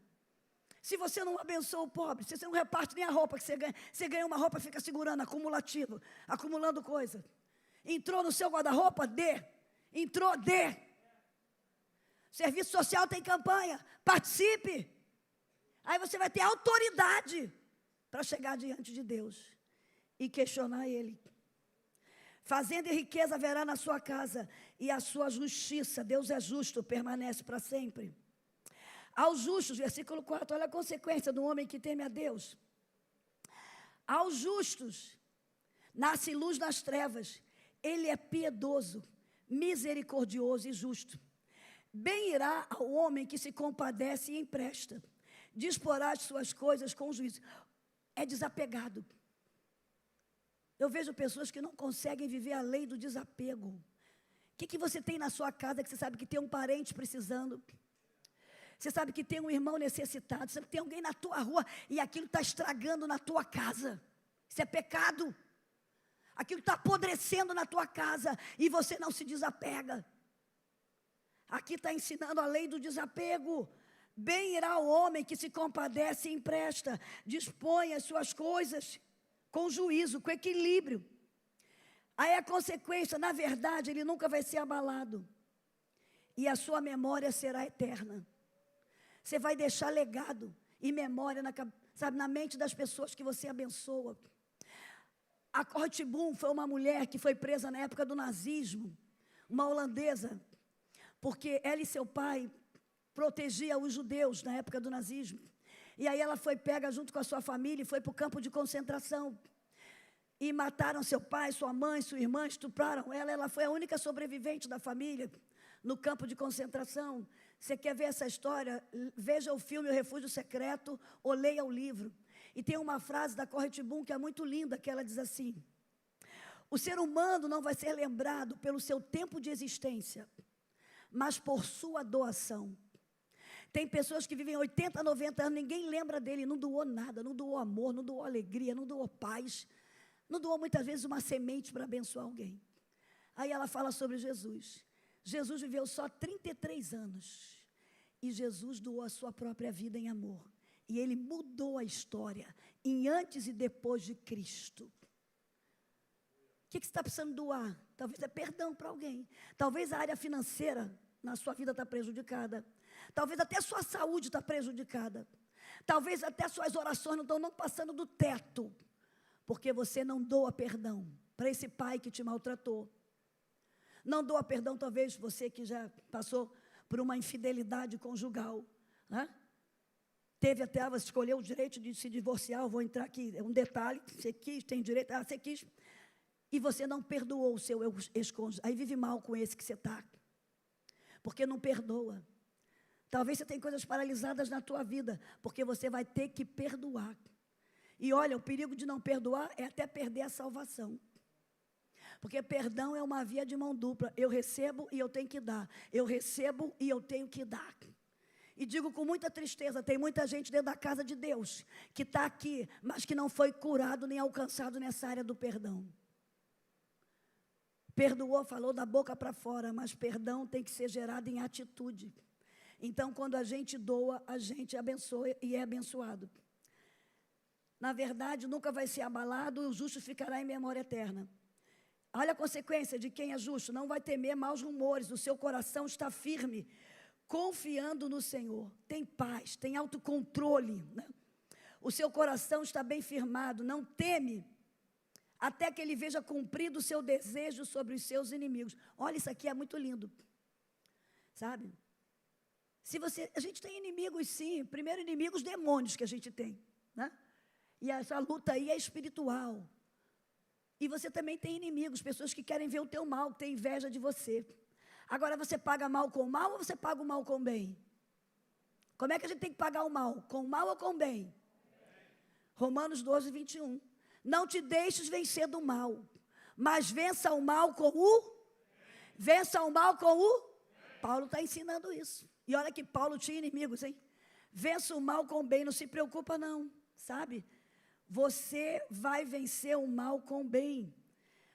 Se você não abençoa o pobre. Se você não reparte nem a roupa que você ganha. Você ganha uma roupa e fica segurando, acumulativo, acumulando coisa. Entrou no seu guarda-roupa, dê. Entrou, dê. Serviço social tem campanha, participe. Aí você vai ter autoridade para chegar diante de Deus e questionar Ele. Fazenda e riqueza haverá na sua casa, e a sua justiça, Deus é justo, permanece para sempre. Aos justos, versículo 4, olha a consequência do homem que teme a Deus. Aos justos, nasce luz nas trevas, ele é piedoso, misericordioso e justo. Bem irá ao homem que se compadece e empresta, disporá as suas coisas com juízo. É desapegado. Eu vejo pessoas que não conseguem viver a lei do desapego. O que você tem na sua casa que você sabe que tem um parente precisando? Você sabe que tem um irmão necessitado? Você sabe que tem alguém na tua rua e aquilo está estragando na tua casa? Isso é pecado. Aquilo está apodrecendo na tua casa e você não se desapega. Aqui está ensinando a lei do desapego. Bem irá o homem que se compadece e empresta, dispõe as suas coisas com juízo, com equilíbrio. Aí a consequência, na verdade, ele nunca vai ser abalado. E a sua memória será eterna. Você vai deixar legado e memória na mente das pessoas que você abençoa. A Corrie ten Boom foi uma mulher que foi presa na época do nazismo, uma holandesa, porque ela e seu pai protegiam os judeus na época do nazismo. E aí ela foi pega junto com a sua família e foi para o campo de concentração. E mataram seu pai, sua mãe, sua irmã, estupraram ela. Ela foi a única sobrevivente da família no campo de concentração. Você quer ver essa história? Veja o filme O Refúgio Secreto ou leia o livro. E tem uma frase da Corrie ten Boom que é muito linda, que ela diz assim: o ser humano não vai ser lembrado pelo seu tempo de existência, mas por sua doação. Tem pessoas que vivem 80, 90 anos, ninguém lembra dele, não doou nada, não doou amor, não doou alegria, não doou paz, não doou muitas vezes uma semente para abençoar alguém. Aí ela fala sobre Jesus. Jesus viveu só 33 anos e Jesus doou a sua própria vida em amor. E ele mudou a história em antes e depois de Cristo. O que você está precisando doar? Talvez é perdão para alguém. Talvez a área financeira na sua vida está prejudicada. Talvez até a sua saúde está prejudicada. Talvez até as suas orações não estão passando do teto. Porque você não doa perdão para esse pai que te maltratou. Não doa perdão, talvez você que já passou por uma infidelidade conjugal, né? Teve até, você escolheu o direito de se divorciar, eu vou entrar aqui, é um detalhe, você quis, tem direito, você quis, e você não perdoou o seu ex-cônjuge, aí vive mal com esse que você está, porque não perdoa. Talvez você tenha coisas paralisadas na tua vida, porque você vai ter que perdoar. E olha, o perigo de não perdoar é até perder a salvação. Porque perdão é uma via de mão dupla. Eu recebo e eu tenho que dar. Eu recebo e eu tenho que dar. E digo com muita tristeza, tem muita gente dentro da casa de Deus que está aqui, mas que não foi curado nem alcançado nessa área do perdão. Perdoou, falou da boca para fora, mas perdão tem que ser gerado em atitude. Então, quando a gente doa, a gente abençoa e é abençoado. Na verdade, nunca vai ser abalado e o justo ficará em memória eterna. Olha a consequência de quem é justo, não vai temer maus rumores, o seu coração está firme, confiando no Senhor, tem paz, tem autocontrole, né? O seu coração está bem firmado, não teme, até que ele veja cumprido o seu desejo sobre os seus inimigos. Olha, isso aqui é muito lindo, sabe? A gente tem inimigos sim, primeiro inimigos demônios que a gente tem, né? E essa luta aí é espiritual. E você também tem inimigos, pessoas que querem ver o teu mal, que têm inveja de você. Agora, você paga mal com mal ou você paga o mal com bem? Como é que a gente tem que pagar o mal? Com mal ou com bem? Romanos 12, 21. Não te deixes vencer do mal, mas vença o mal com o... Vença o mal com o... Paulo está ensinando isso. E olha que Paulo tinha inimigos, hein? Vença o mal com o bem, não se preocupa não, sabe? Você vai vencer o mal com o bem,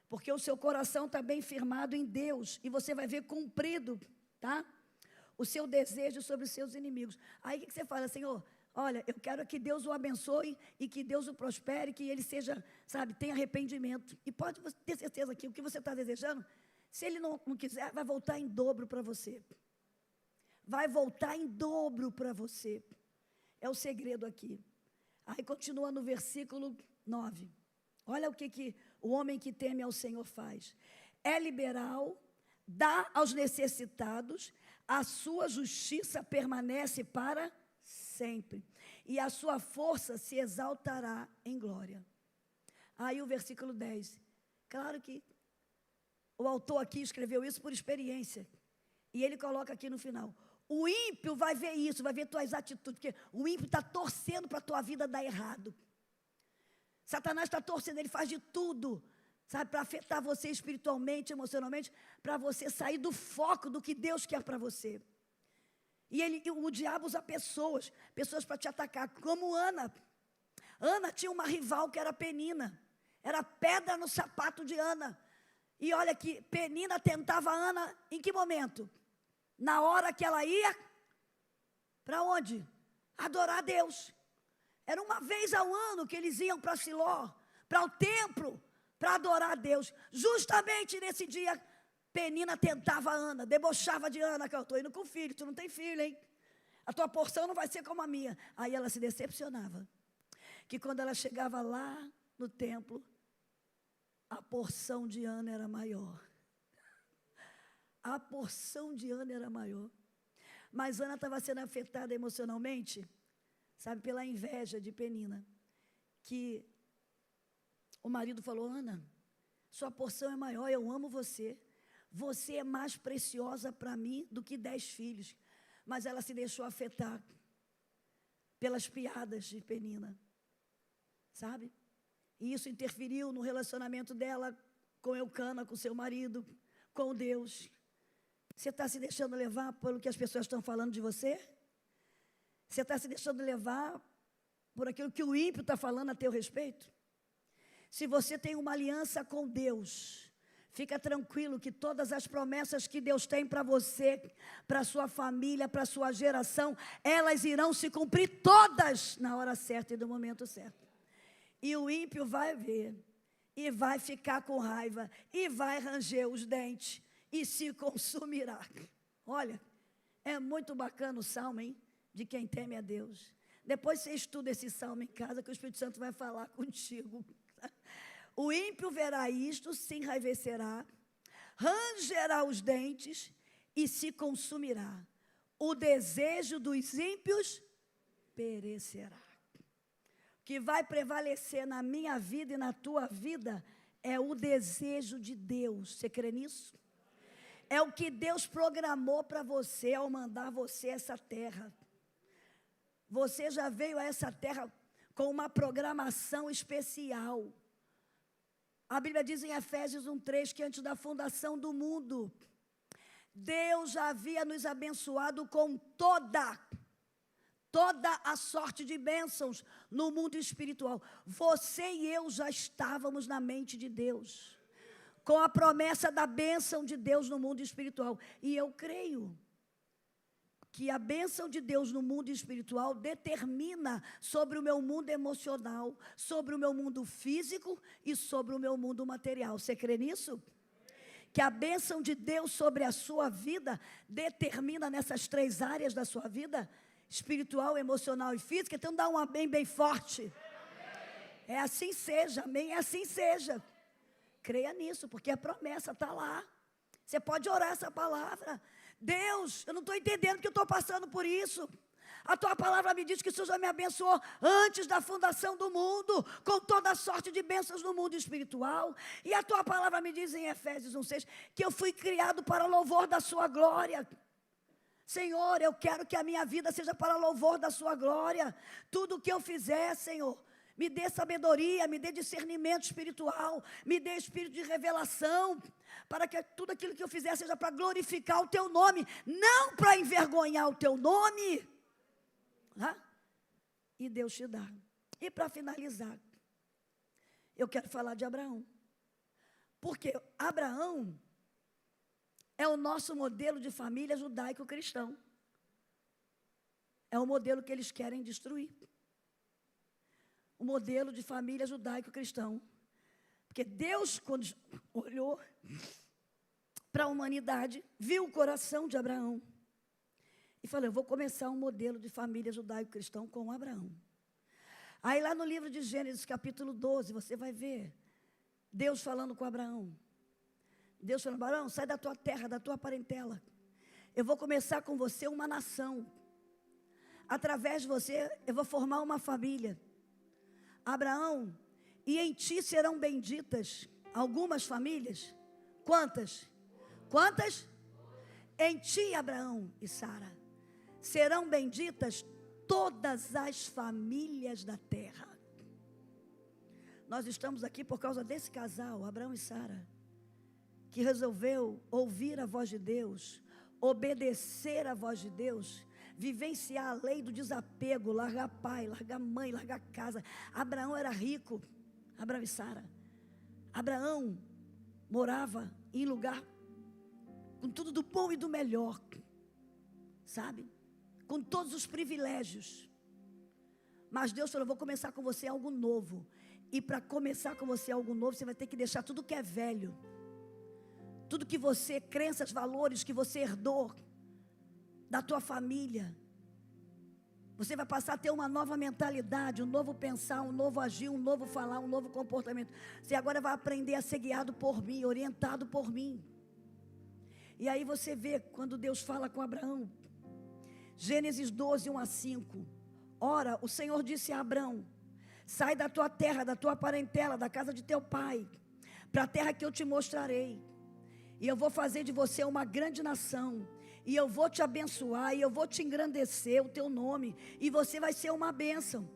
porque o seu coração está bem firmado em Deus, e você vai ver cumprido, tá? O seu desejo sobre os seus inimigos. Aí o que você fala, Senhor? Olha, eu quero que Deus o abençoe e que Deus o prospere, que ele seja, sabe, tenha arrependimento. E pode ter certeza que o que você está desejando, se ele não quiser, vai voltar em dobro para você. Vai voltar em dobro para você. É o segredo aqui. Aí continua no versículo 9. Olha o que o homem que teme ao Senhor faz. É liberal, dá aos necessitados, a sua justiça permanece para sempre, e a sua força se exaltará em glória. Aí o versículo 10. Claro que o autor aqui escreveu isso por experiência. E ele coloca aqui no final. O ímpio vai ver isso, vai ver tuas atitudes, porque o ímpio está torcendo para a tua vida dar errado. Satanás está torcendo, ele faz de tudo, sabe, para afetar você espiritualmente, emocionalmente, para você sair do foco do que Deus quer para você. E o diabo usa pessoas para te atacar, como Ana. Ana tinha uma rival que era Penina, era pedra no sapato de Ana. E olha que Penina tentava Ana em que momento? Na hora que ela ia, para onde? Adorar a Deus. Era uma vez ao ano que eles iam para Siló, para o templo, para adorar a Deus. Justamente nesse dia, Penina tentava Ana, debochava de Ana, que eu estou indo com filho, tu não tem filho, hein? A tua porção não vai ser como a minha. Aí ela se decepcionava, que quando ela chegava lá no templo, a porção de Ana era maior. A porção de Ana era maior. Mas Ana estava sendo afetada emocionalmente, sabe, pela inveja de Penina. Que o marido falou, Ana, sua porção é maior, eu amo você. Você é mais preciosa para mim do que 10 filhos. Mas ela se deixou afetar pelas piadas de Penina, sabe? E isso interferiu no relacionamento dela com Eucana, com seu marido, com Deus. Você está se deixando levar pelo que as pessoas estão falando de você? Você está se deixando levar por aquilo que o ímpio está falando a teu respeito? Se você tem uma aliança com Deus, fica tranquilo que todas as promessas que Deus tem para você, para a sua família, para a sua geração, elas irão se cumprir todas na hora certa e no momento certo. E o ímpio vai ver, e vai ficar com raiva, e vai ranger os dentes, e se consumirá. Olha, é muito bacana o salmo, hein? De quem teme a Deus. Depois você estuda esse salmo em casa, que o Espírito Santo vai falar contigo. O ímpio verá isto, se enraivecerá, rangerá os dentes e se consumirá. O desejo dos ímpios perecerá. O que vai prevalecer na minha vida e na tua vida é o desejo de Deus. Você crê nisso? É o que Deus programou para você ao mandar você a essa terra. Você já veio a essa terra com uma programação especial. A Bíblia diz em Efésios 1:3 que antes da fundação do mundo, Deus já havia nos abençoado com toda a sorte de bênçãos no mundo espiritual. Você e eu já estávamos na mente de Deus, com a promessa da bênção de Deus no mundo espiritual. E eu creio que a bênção de Deus no mundo espiritual determina sobre o meu mundo emocional, sobre o meu mundo físico e sobre o meu mundo material. Você crê nisso? Que a bênção de Deus sobre a sua vida determina nessas 3 áreas da sua vida, espiritual, emocional e física. Então dá um amém bem forte. É assim seja, amém, é assim seja. Creia nisso, porque a promessa está lá. Você pode orar essa palavra. Deus, eu não estou entendendo que eu estou passando por isso. A tua palavra me diz que o Senhor já me abençoou antes da fundação do mundo, com toda a sorte de bênçãos no mundo espiritual. E a tua palavra me diz em Efésios 1:6 que eu fui criado para louvor da sua glória. Senhor, eu quero que a minha vida seja para louvor da sua glória. Tudo o que eu fizer, Senhor, Me dê sabedoria, me dê discernimento espiritual, me dê espírito de revelação, para que tudo aquilo que eu fizer seja para glorificar o teu nome, não para envergonhar o teu nome. E Deus te dá. E para finalizar, eu quero falar de Abraão. Porque Abraão é o nosso modelo de família judaico-cristão. É o modelo que eles querem destruir. O modelo de família judaico-cristão. Porque Deus, quando olhou para a humanidade, viu o coração de Abraão e falou: eu vou começar um modelo de família judaico-cristão com Abraão. Aí lá no livro de Gênesis, capítulo 12, você vai ver Deus falando com Abraão. Deus falando: Abraão, sai da tua terra, da tua parentela. Eu vou começar com você uma nação. Através de você, eu vou formar uma família. Abraão, e em ti serão benditas algumas famílias. Quantas? Quantas? Em ti, Abraão e Sara, serão benditas todas as famílias da terra. Nós estamos aqui por causa desse casal, Abraão e Sara, que resolveu ouvir a voz de Deus, obedecer a voz de Deus, vivenciar a lei do desapego, largar pai, largar mãe, largar casa. Abraão era rico, Abraão e Sara. Abraão morava em lugar com tudo do bom e do melhor, sabe? Com todos os privilégios. Mas Deus falou: vou começar com você algo novo. E para começar com você algo novo, você vai ter que deixar tudo que é velho. Tudo que você, crenças, valores que você herdou da tua família. Você vai passar a ter uma nova mentalidade, um novo pensar, um novo agir, um novo falar, um novo comportamento. Você agora vai aprender a ser guiado por mim, orientado por mim. E aí você vê quando Deus fala com Abraão, Gênesis 12, 1 a 5. Ora, o Senhor disse a Abraão: sai da tua terra, da tua parentela, da casa de teu pai, para a terra que eu te mostrarei. E eu vou fazer de você uma grande nação. E eu vou te abençoar, e eu vou te engrandecer o teu nome, e você vai ser uma bênção.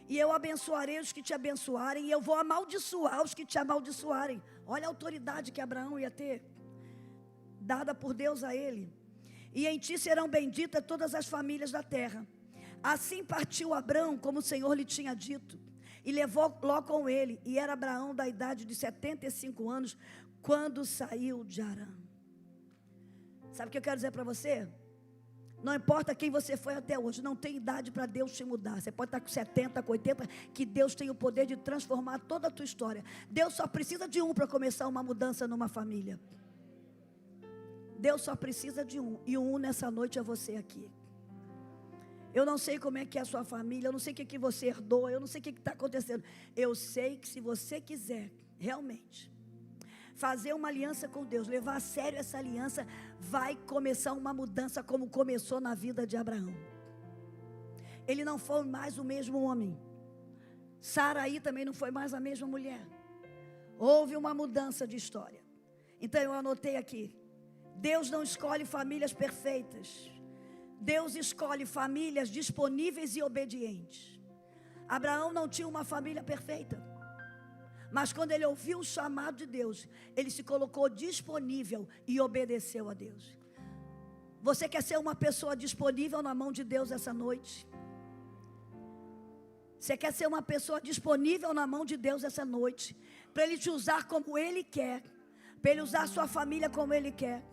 E eu abençoarei os que te abençoarem, e eu vou amaldiçoar os que te amaldiçoarem. Olha a autoridade que Abraão ia ter, dada por Deus a ele. E em ti serão benditas todas as famílias da terra. Assim partiu Abraão, como o Senhor lhe tinha dito, e levou Ló com ele. E era Abraão da idade de 75 anos, quando saiu de Harã. Sabe o que eu quero dizer para você? Não importa quem você foi até hoje, não tem idade para Deus te mudar. Você pode estar com 70, com 80, que Deus tem o poder de transformar toda a tua história. Deus só precisa de um para começar uma mudança numa família. Deus só precisa de um, e um nessa noite é você aqui. Eu não sei como é que é a sua família, eu não sei o que você herdou, eu não sei o que está acontecendo. Eu sei que se você quiser realmente fazer uma aliança com Deus, levar a sério essa aliança, vai começar uma mudança como começou na vida de Abraão. Ele não foi mais o mesmo homem. Saraí também não foi mais a mesma mulher. Houve uma mudança de história. Então eu anotei aqui: Deus não escolhe famílias perfeitas. Deus escolhe famílias disponíveis e obedientes. Abraão não tinha uma família perfeita, mas quando ele ouviu o chamado de Deus, ele se colocou disponível e obedeceu a Deus. Você quer ser uma pessoa disponível na mão de Deus essa noite? Você quer ser uma pessoa disponível na mão de Deus essa noite, para Ele te usar como Ele quer, para Ele usar a sua família como Ele quer?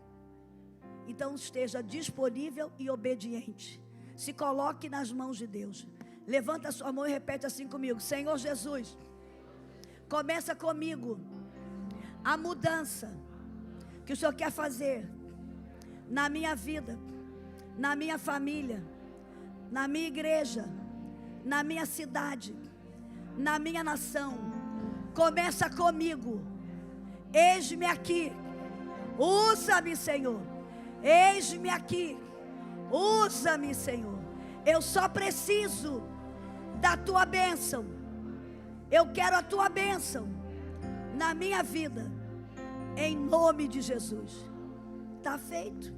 Então esteja disponível e obediente. Se coloque nas mãos de Deus. Levanta a sua mão e repete assim comigo: Senhor Jesus, começa comigo a mudança que o Senhor quer fazer na minha vida, na minha família, na minha igreja, na minha cidade, na minha nação. Começa comigo. Eis-me aqui. Usa-me, Senhor. Eis-me aqui. Usa-me, Senhor. Eu só preciso da tua bênção. Eu quero a tua bênção na minha vida, em nome de Jesus. Está feito.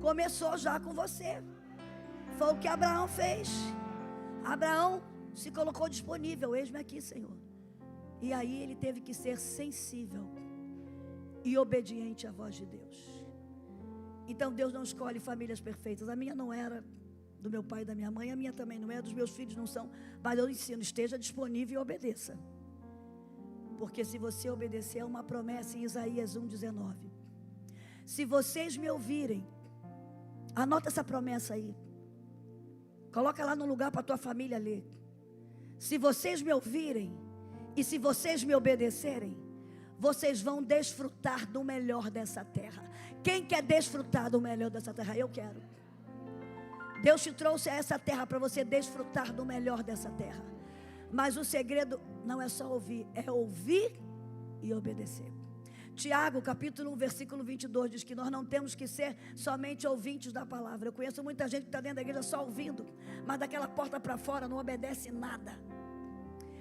Começou já com você. Foi o que Abraão fez. Abraão se colocou disponível, eis-me aqui, Senhor. E aí ele teve que ser sensível e obediente à voz de Deus. Então Deus não escolhe famílias perfeitas. A minha não era, do meu pai e da minha mãe, a minha também não é, dos meus filhos não são. Mas eu ensino, esteja disponível e obedeça. Porque se você obedecer, é uma promessa em Isaías 1,19. Se vocês me ouvirem, anota essa promessa aí. Coloca lá no lugar para a tua família ler. Se vocês me ouvirem e se vocês me obedecerem, vocês vão desfrutar do melhor dessa terra. Quem quer desfrutar do melhor dessa terra? Eu quero. Deus te trouxe a essa terra para você desfrutar do melhor dessa terra. Mas o segredo não é só ouvir, é ouvir e obedecer. Tiago, capítulo 1, versículo 22, diz que nós não temos que ser somente ouvintes da palavra. Eu conheço muita gente que está dentro da igreja só ouvindo, mas daquela porta para fora não obedece nada.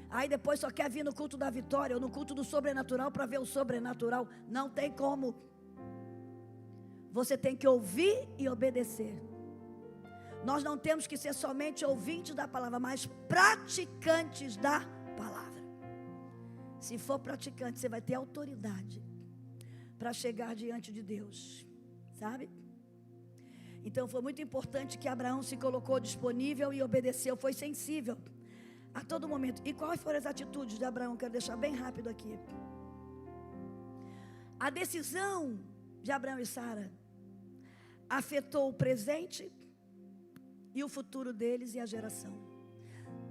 Aí depois só quer vir no culto da vitória ou no culto do sobrenatural para ver o sobrenatural. Não tem como. Você tem que ouvir e obedecer. Nós não temos que ser somente ouvintes da palavra, mas praticantes da palavra. Se for praticante, você vai ter autoridade para chegar diante de Deus, sabe? Então foi muito importante que Abraão se colocou disponível e obedeceu, foi sensível a todo momento. E quais foram as atitudes de Abraão? Quero deixar bem rápido aqui. A decisão de Abraão e Sara afetou o presente e o futuro deles e a geração.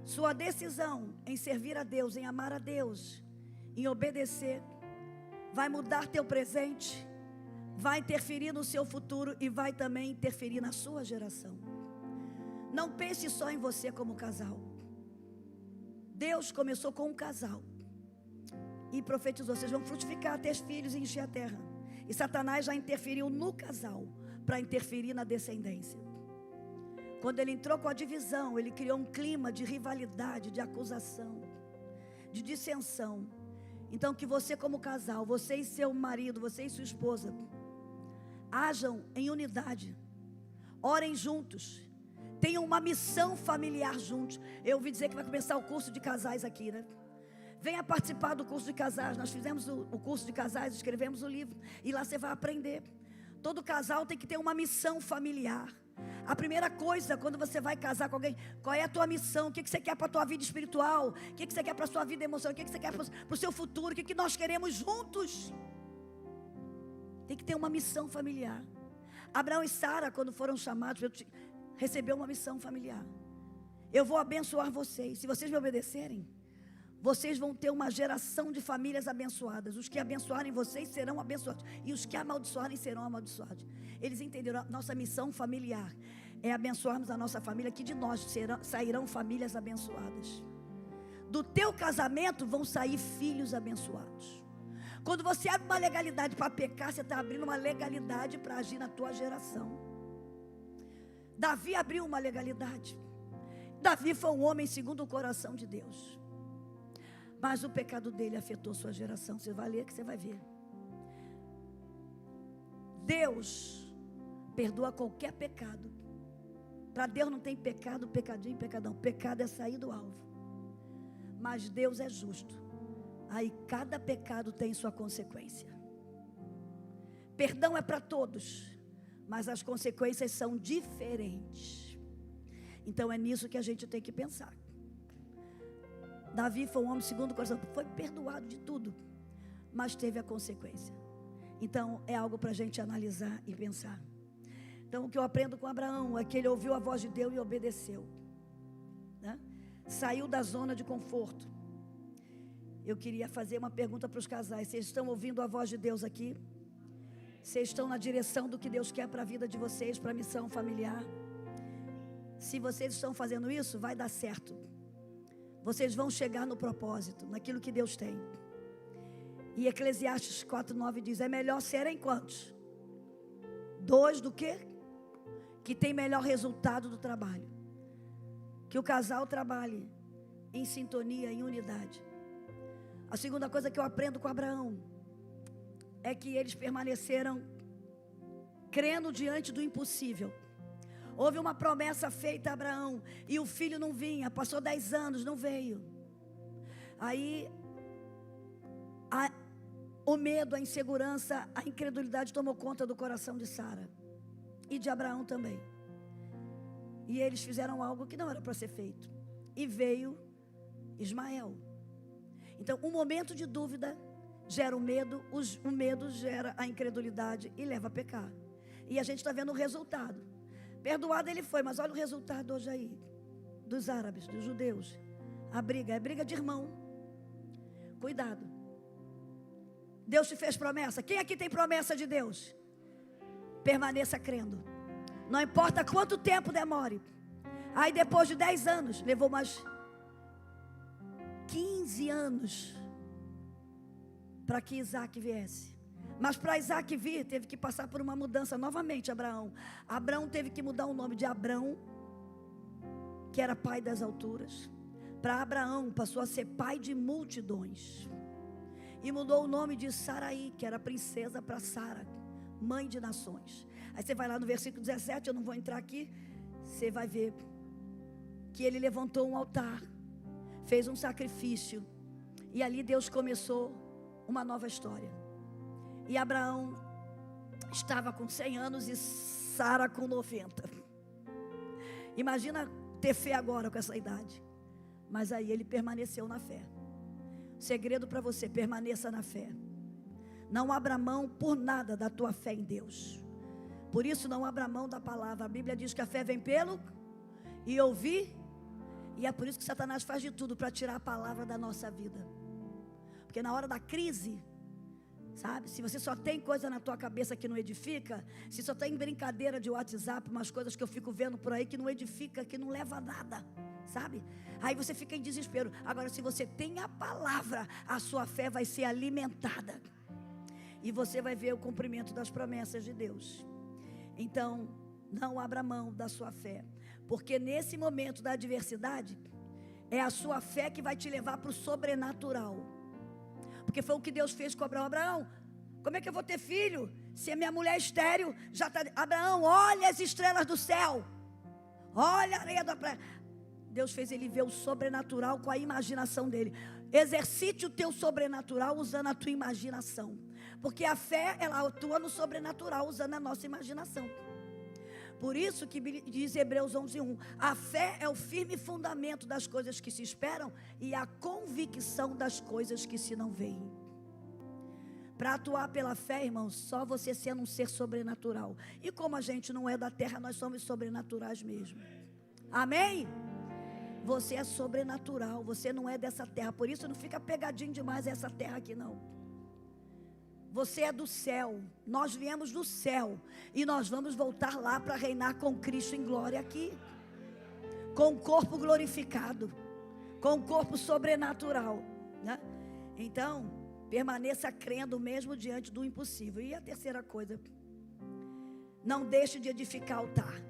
Sua decisão em servir a Deus, em amar a Deus, em obedecer, vai mudar teu presente, vai interferir no seu futuro e vai também interferir na sua geração. Não pense só em você como casal. Deus começou com um casal e profetizou: vocês vão frutificar, ter filhos e encher a terra. E Satanás já interferiu no casal para interferir na descendência. Quando ele entrou com a divisão, ele criou um clima de rivalidade, de acusação, de dissensão. Então que você como casal, você e seu marido, você e sua esposa, hajam em unidade, orem juntos, tenham uma missão familiar juntos. Eu ouvi dizer que vai começar o curso de casais aqui, né? Venha participar do curso de casais. Nós fizemos o curso de casais, escrevemos o livro, e lá você vai aprender. Todo casal tem que ter uma missão familiar. A primeira coisa, quando você vai casar com alguém, qual é a tua missão? O que você quer para a tua vida espiritual? O que você quer para a sua vida emocional? O que você quer para o seu futuro? O que nós queremos juntos? Tem que ter uma missão familiar. Abraão e Sara, quando foram chamados, recebeu uma missão familiar. Eu vou abençoar vocês. Se vocês me obedecerem, vocês vão ter uma geração de famílias abençoadas. Os que abençoarem vocês serão abençoados, e os que amaldiçoarem serão amaldiçoados. Eles entenderam, a nossa missão familiar é abençoarmos a nossa família, que de nós sairão famílias abençoadas. Do teu casamento vão sair filhos abençoados. Quando você abre uma legalidade para pecar, você está abrindo uma legalidade para agir na tua geração. Davi abriu uma legalidade. Davi foi um homem segundo o coração de Deus. Mas o pecado dele afetou sua geração. Você vai ler que você vai ver. Deus perdoa qualquer pecado. Para Deus não tem pecado, pecadinho, pecadão. Pecado é sair do alvo. Mas Deus é justo. Aí cada pecado tem sua consequência. Perdão é para todos, mas as consequências são diferentes. Então é nisso que a gente tem que pensar. Davi foi um homem segundo o coração, foi perdoado de tudo, mas teve a consequência. Então é algo para a gente analisar e pensar. Então o que eu aprendo com Abraão é que ele ouviu a voz de Deus e obedeceu, né? Saiu da zona de conforto. Eu queria fazer uma pergunta para os casais: vocês estão ouvindo a voz de Deus aqui? Vocês estão na direção do que Deus quer para a vida de vocês, para a missão familiar? Se vocês estão fazendo isso, vai dar certo. Vocês vão chegar no propósito, naquilo que Deus tem. E Eclesiastes 4:9 diz: é melhor serem quantos? 2 do que tem melhor resultado do trabalho. Que o casal trabalhe em sintonia, em unidade. A segunda coisa que eu aprendo com Abraão é que eles permaneceram crendo diante do impossível. Houve uma promessa feita a Abraão e o filho não vinha, passou 10 anos, não veio. Aí o medo, a insegurança, a incredulidade tomou conta do coração de Sara e de Abraão também. E eles fizeram algo que não era para ser feito. E veio Ismael. Então, um momento de dúvida gera o medo, o medo gera a incredulidade e leva a pecar. E a gente está vendo o resultado. Perdoado ele foi, mas olha o resultado hoje aí, dos árabes, dos judeus. A briga, é briga de irmão. Cuidado. Deus te fez promessa. Quem aqui tem promessa de Deus? Permaneça crendo. Não importa quanto tempo demore. Aí depois de 10 anos, levou mais 15 anos para que Isaac viesse. Mas para Isaac vir, teve que passar por uma mudança novamente, Abraão. Abraão teve que mudar o nome de Abrão, que era pai das alturas, para Abraão, passou a ser pai de multidões. E mudou o nome de Saraí, que era princesa, para Sara, mãe de nações. Aí você vai lá no versículo 17, eu não vou entrar aqui, você vai ver que ele levantou um altar, fez um sacrifício, e ali Deus começou uma nova história. E Abraão estava com 100 anos e Sara com 90. Imagina ter fé agora com essa idade. Mas aí ele permaneceu na fé. Segredo para você: permaneça na fé. Não abra mão por nada da tua fé em Deus. Por isso não abra mão da palavra. A Bíblia diz que a fé vem pelo e ouvir. E é por isso que Satanás faz de tudo para tirar a palavra da nossa vida. Porque na hora da crise, sabe, se você só tem coisa na tua cabeça que não edifica, se só tem brincadeira de WhatsApp, umas coisas que eu fico vendo por aí que não edifica, que não leva a nada, sabe? Aí você fica em desespero. Agora, se você tem a palavra, a sua fé vai ser alimentada. E você vai ver o cumprimento das promessas de Deus. Então, não abra mão da sua fé. Porque nesse momento da adversidade, é a sua fé que vai te levar para o sobrenatural. Porque foi o que Deus fez com Abraão. Abraão, como é que eu vou ter filho se a minha mulher é estéril? Já tá... Abraão, olha as estrelas do céu, olha a areia da praia. Deus fez ele ver o sobrenatural com a imaginação dele. Exercite o teu sobrenatural usando a tua imaginação. Porque a fé, ela atua no sobrenatural usando a nossa imaginação. Por isso que diz Hebreus 11:1, a fé é o firme fundamento das coisas que se esperam e a convicção das coisas que se não veem. Para atuar pela fé, irmãos, só você sendo um ser sobrenatural. E como a gente não é da terra, nós somos sobrenaturais mesmo. Amém? Você é sobrenatural, você não é dessa terra. Por isso não fica pegadinho demais essa terra aqui não. Você é do céu, nós viemos do céu e nós vamos voltar lá para reinar com Cristo em glória aqui, com o corpo glorificado, com o corpo sobrenatural, né? Então, permaneça crendo mesmo diante do impossível. E a terceira coisa, não deixe de edificar altar.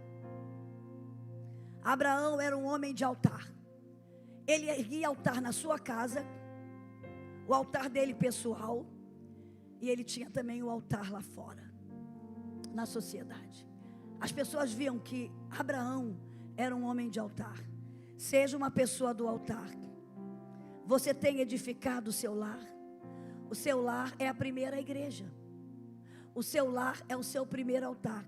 Abraão era um homem de altar. Ele erguia altar na sua casa, o altar dele pessoal. E ele tinha também o altar lá fora, na sociedade. As pessoas viam que Abraão era um homem de altar. Seja uma pessoa do altar. Você tem edificado o seu lar. O seu lar é a primeira igreja. O seu lar é o seu primeiro altar.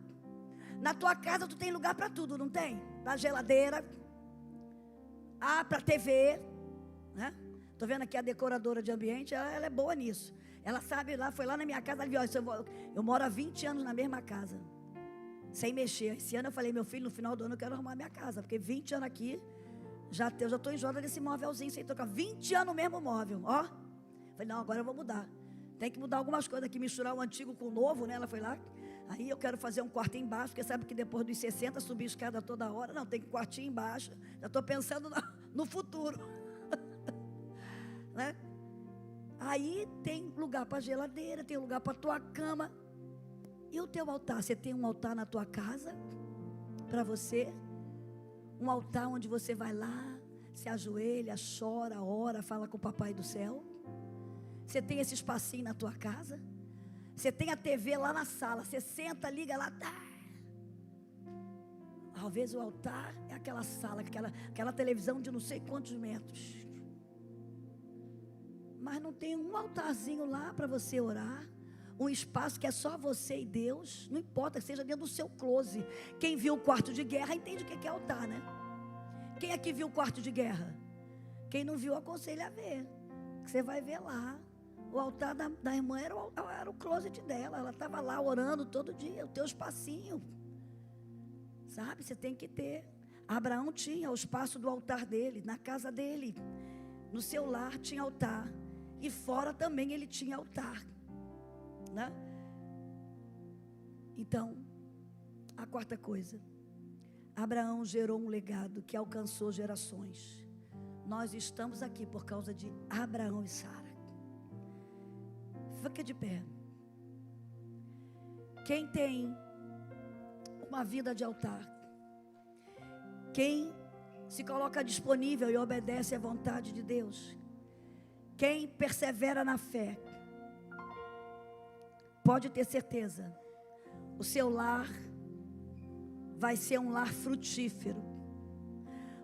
Na tua casa tu tem lugar para tudo, não tem? Para geladeira, para TV, né? Estou vendo aqui a decoradora de ambiente, ela é boa nisso. Ela sabe, foi lá na minha casa, ela viu, eu moro há 20 anos na mesma casa, sem mexer. Esse ano eu falei, meu filho, no final do ano eu quero arrumar minha casa, porque 20 anos aqui, eu já estou enjoada desse móvelzinho sem trocar. 20 anos o mesmo móvel, ó. Falei, não, agora eu vou mudar. Tem que mudar algumas coisas aqui, misturar o antigo com o novo, né? Ela foi lá, aí eu quero fazer um quartinho embaixo, porque sabe que depois dos 60, subir escada toda hora, não, tem que quartinho embaixo. Já estou pensando no futuro, né? Aí tem lugar para geladeira, tem lugar para tua cama. E o teu altar? Você tem um altar na tua casa? Para você? Um altar onde você vai lá, se ajoelha, chora, ora, fala com o papai do céu? Você tem esse espacinho na tua casa? Você tem a TV lá na sala, você senta, liga lá, tá. A Talvez o altar é aquela sala, aquela televisão de não sei quantos metros. Mas não tem um altarzinho lá para você orar. Um espaço que é só você e Deus. Não importa, seja dentro do seu close. Quem viu o quarto de guerra entende o que é altar, né? Quem aqui viu o quarto de guerra? Quem não viu, aconselha a ver. Você vai ver lá. O altar da irmã era o closet dela. Ela estava lá orando todo dia. O teu espacinho. Sabe? Você tem que ter. Abraão tinha o espaço do altar dele, na casa dele. No seu lar tinha altar. E fora também ele tinha altar. Né? Então, a quarta coisa. Abraão gerou um legado que alcançou gerações. Nós estamos aqui por causa de Abraão e Sara. Fica de pé. Quem tem uma vida de altar, quem se coloca disponível e obedece à vontade de Deus, quem persevera na fé, pode ter certeza, o seu lar vai ser um lar frutífero.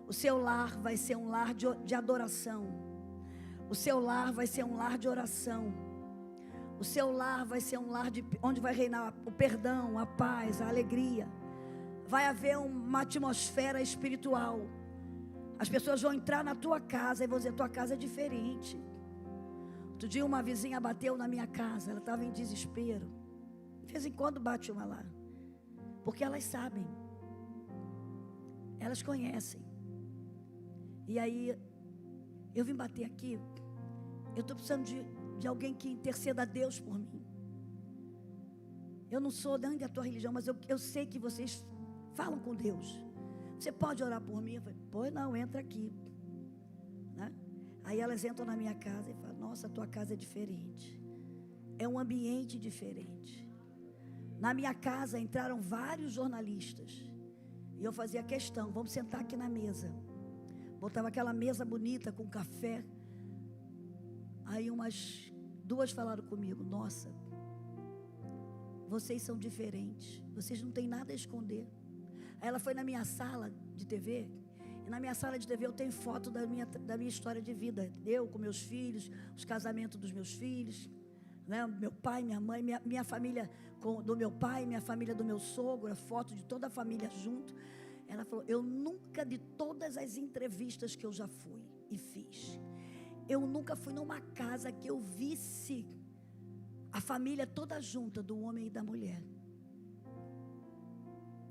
O seu lar vai ser um lar de adoração. O seu lar vai ser um lar de oração. O seu lar vai ser um lar onde vai reinar o perdão, a paz, a alegria. Vai haver uma atmosfera espiritual. As pessoas vão entrar na tua casa e vão dizer, tua casa é diferente. Outro dia uma vizinha bateu na minha casa, ela estava em desespero. De vez em quando bate uma lá. Porque elas sabem. Elas conhecem. E aí, eu vim bater aqui. Eu estou precisando de alguém que interceda a Deus por mim. Eu não sou nem da tua religião, mas eu sei que vocês falam com Deus. Você pode orar por mim? Eu falei, pois não, entra aqui. Né? Aí elas entram na minha casa e falam, nossa, a tua casa é diferente. É um ambiente diferente. Na minha casa entraram vários jornalistas. E eu fazia questão, vamos sentar aqui na mesa. Botava aquela mesa bonita com café. Aí umas duas falaram comigo, nossa, vocês são diferentes, vocês não têm nada a esconder. Aí ela foi na minha sala de TV, e na minha sala de TV eu tenho foto da minha história de vida. Eu com meus filhos, os casamentos dos meus filhos, né? Meu pai, minha mãe, minha família do meu pai, minha família do meu sogro, a foto de toda a família junto. Ela falou, eu nunca, de todas as entrevistas que eu já fui e fiz, eu nunca fui numa casa que eu visse a família toda junta, do homem e da mulher.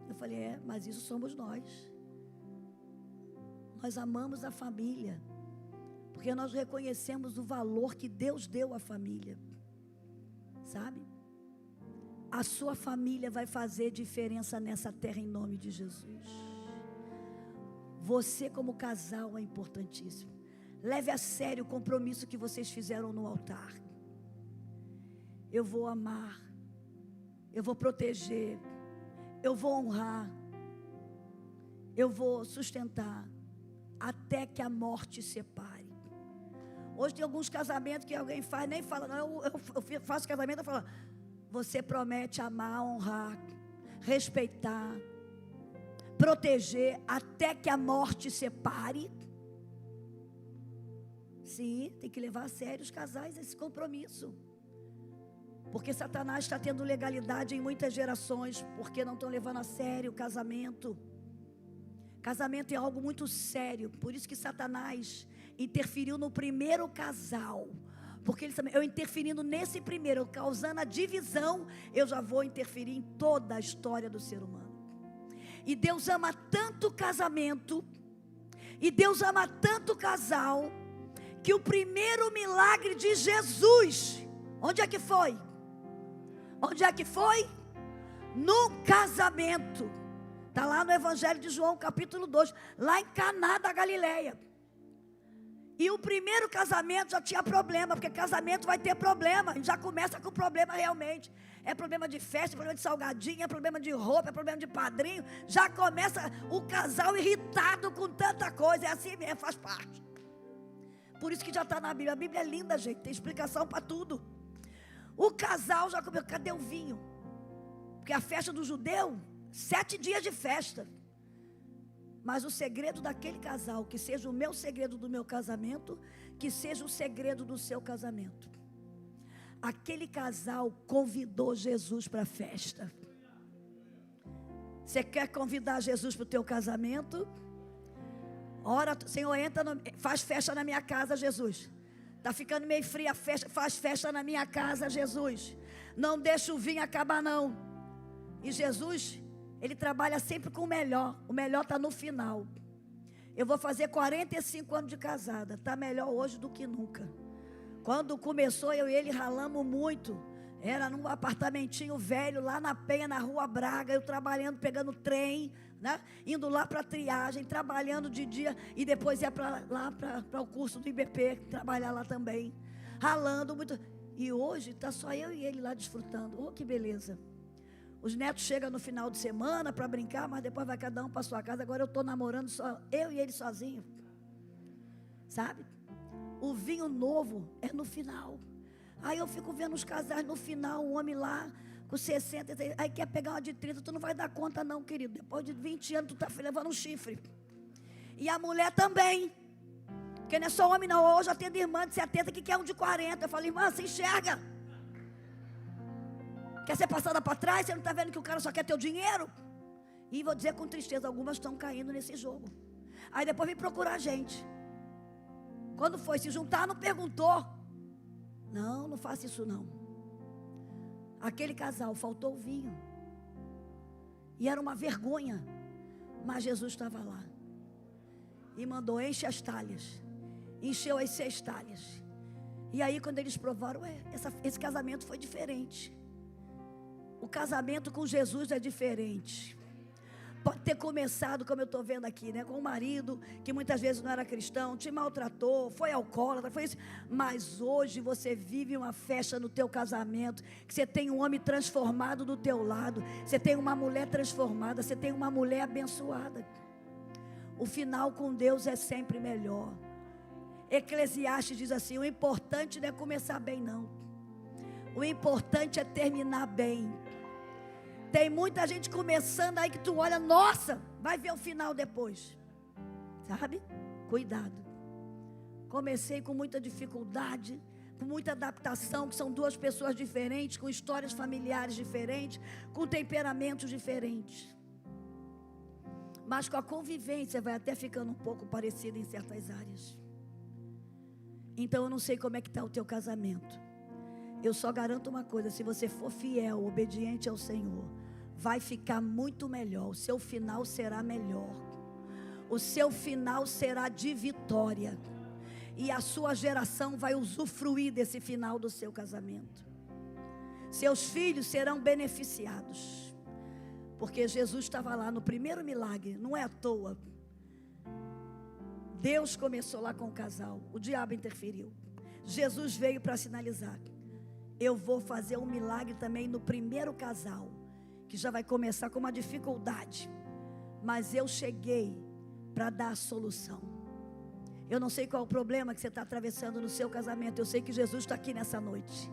Eu falei, mas isso somos nós. Nós amamos a família, porque nós reconhecemos o valor que Deus deu à família. Sabe? A sua família vai fazer diferença nessa terra em nome de Jesus. Você como casal é importantíssimo. Leve a sério o compromisso que vocês fizeram no altar. Eu vou amar, eu vou proteger, eu vou honrar, eu vou sustentar, até que a morte separe. Hoje tem alguns casamentos que alguém faz, nem fala, não, eu faço casamento, eu falo, você promete amar, honrar, respeitar, proteger, até que a morte separe. Sim, tem que levar a sério os casais esse compromisso. Porque Satanás está tendo legalidade em muitas gerações, porque não estão levando a sério o casamento. Casamento é algo muito sério, por isso que Satanás interferiu no primeiro casal. Porque ele também, eu interferindo nesse primeiro, causando a divisão, eu já vou interferir em toda a história do ser humano. E Deus ama tanto o casamento, e Deus ama tanto o casal, que o primeiro milagre de Jesus, onde é que foi? Onde é que foi? No casamento. Está lá no Evangelho de João, capítulo 2, lá em Caná da Galileia. E o primeiro casamento já tinha problema, porque casamento vai ter problema, já começa com problema realmente. É problema de festa, é problema de salgadinho, é problema de roupa, é problema de padrinho. Já começa o casal irritado com tanta coisa, é assim mesmo, faz parte. Por isso que já está na Bíblia. A Bíblia é linda, gente, tem explicação para tudo. O casal já começou, cadê o vinho? Porque a festa do judeu, 7 dias de festa. Mas o segredo daquele casal, que seja o meu segredo do meu casamento, que seja o segredo do seu casamento. Aquele casal convidou Jesus para a festa. Você quer convidar Jesus para o teu casamento? Ora, Senhor, faz festa na minha casa, Jesus. Está ficando meio fria a festa, faz festa na minha casa, Jesus. Não deixa o vinho acabar, não. E Jesus, Ele trabalha sempre com o melhor está no final. Eu vou fazer 45 anos de casada, está melhor hoje do que nunca. Quando começou, eu e ele ralamos muito. Era num apartamentinho velho, lá na Penha, na Rua Braga, eu trabalhando, pegando trem, né? Indo lá para a triagem, trabalhando de dia, e depois ia para o curso do IBP, trabalhar lá também, ralando muito. E hoje está só eu e ele lá desfrutando. Oh, que beleza. Os netos chegam no final de semana para brincar, mas depois vai cada um para sua casa. Agora eu estou namorando só, eu e ele sozinho. Sabe? O vinho novo é no final. Aí eu fico vendo os casais no final, um homem lá com 60, aí quer pegar uma de 30, tu não vai dar conta não, querido. Depois de 20 anos tu está levando um chifre. E a mulher também. Porque não é só homem não, hoje eu atendo irmã de 70 que quer um de 40. Eu falo, irmã, você enxerga? Quer ser passada para trás? Você não está vendo que o cara só quer teu dinheiro? E vou dizer com tristeza, algumas estão caindo nesse jogo. Aí depois vem procurar a gente. Quando foi se juntar, não perguntou. Não, não faça isso não. Aquele casal, faltou o vinho. E era uma vergonha. Mas Jesus estava lá. E mandou, enche as talhas. Encheu as 6 talhas. E aí quando eles provaram, esse casamento foi diferente. O casamento com Jesus é diferente. Pode ter começado, como eu estou vendo aqui, né, com um marido que muitas vezes não era cristão, te maltratou, foi alcoólatra, foi isso. Mas hoje você vive uma festa no teu casamento, que você tem um homem transformado do teu lado, você tem uma mulher transformada, você tem uma mulher abençoada. O final com Deus é sempre melhor. Eclesiastes diz assim, o importante não é começar bem não. O importante é terminar bem. Tem muita gente começando aí que tu olha, nossa, vai ver o final depois. Sabe? Cuidado. Comecei com muita dificuldade, com muita adaptação, que são 2 pessoas diferentes, com histórias familiares diferentes, com temperamentos diferentes. Mas com a convivência vai até ficando um pouco parecida em certas áreas. Então eu não sei como é que está o teu casamento. Eu só garanto uma coisa, se você for fiel, obediente ao Senhor, vai ficar muito melhor, o seu final será melhor. O seu final será de vitória. E a sua geração vai usufruir desse final do seu casamento. Seus filhos serão beneficiados. Porque Jesus estava lá no primeiro milagre, não é à toa. Deus começou lá com o casal, o diabo interferiu. Jesus veio para sinalizar. Eu vou fazer um milagre também no primeiro casal, que já vai começar com uma dificuldade, mas eu cheguei para dar a solução. Eu não sei qual é o problema que você está atravessando no seu casamento, eu sei que Jesus está aqui nessa noite,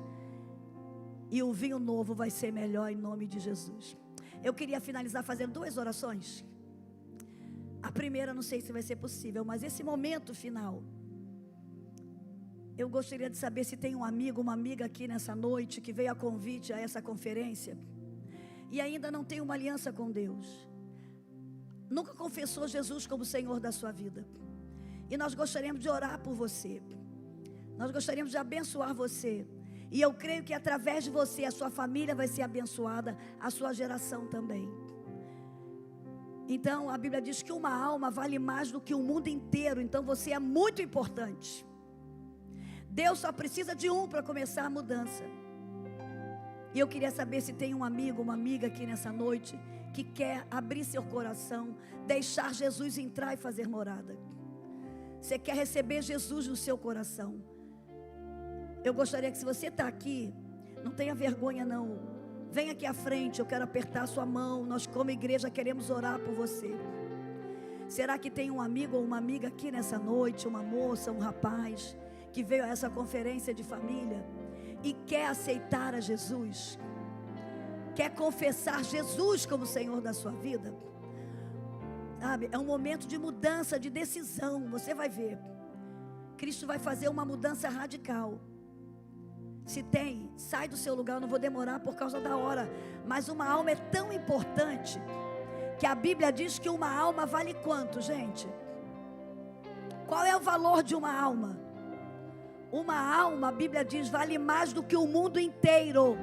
e o vinho novo vai ser melhor em nome de Jesus. Eu queria finalizar fazendo 2 orações. A primeira não sei se vai ser possível, mas esse momento final, eu gostaria de saber se tem um amigo, uma amiga aqui nessa noite, que veio a convite a essa conferência, e ainda não tem uma aliança com Deus. Nunca confessou Jesus como Senhor da sua vida. E nós gostaríamos de orar por você. Nós gostaríamos de abençoar você. E eu creio que através de você, a sua família vai ser abençoada, a sua geração também. Então a Bíblia diz que uma alma vale mais do que o mundo inteiro. Então você é muito importante. Deus só precisa de um para começar a mudança. E eu queria saber se tem um amigo, uma amiga aqui nessa noite que quer abrir seu coração, deixar Jesus entrar e fazer morada. Você quer receber Jesus no seu coração. Eu gostaria que, se você está aqui, não tenha vergonha não. Venha aqui à frente, eu quero apertar a sua mão. Nós como igreja queremos orar por você. Será que tem um amigo ou uma amiga aqui nessa noite, uma moça, um rapaz, que veio a essa conferência de família e quer aceitar a Jesus, quer confessar Jesus como Senhor da sua vida? sabe? É um momento de mudança, de decisão. Você vai ver. Cristo vai fazer uma mudança radical. Se tem, sai do seu lugar. Eu não vou demorar por causa da hora. Mas uma alma é tão importante que a Bíblia diz que uma alma vale quanto, gente? Qual é o valor de uma alma? Uma alma, a Bíblia diz, vale mais do que o mundo inteiro.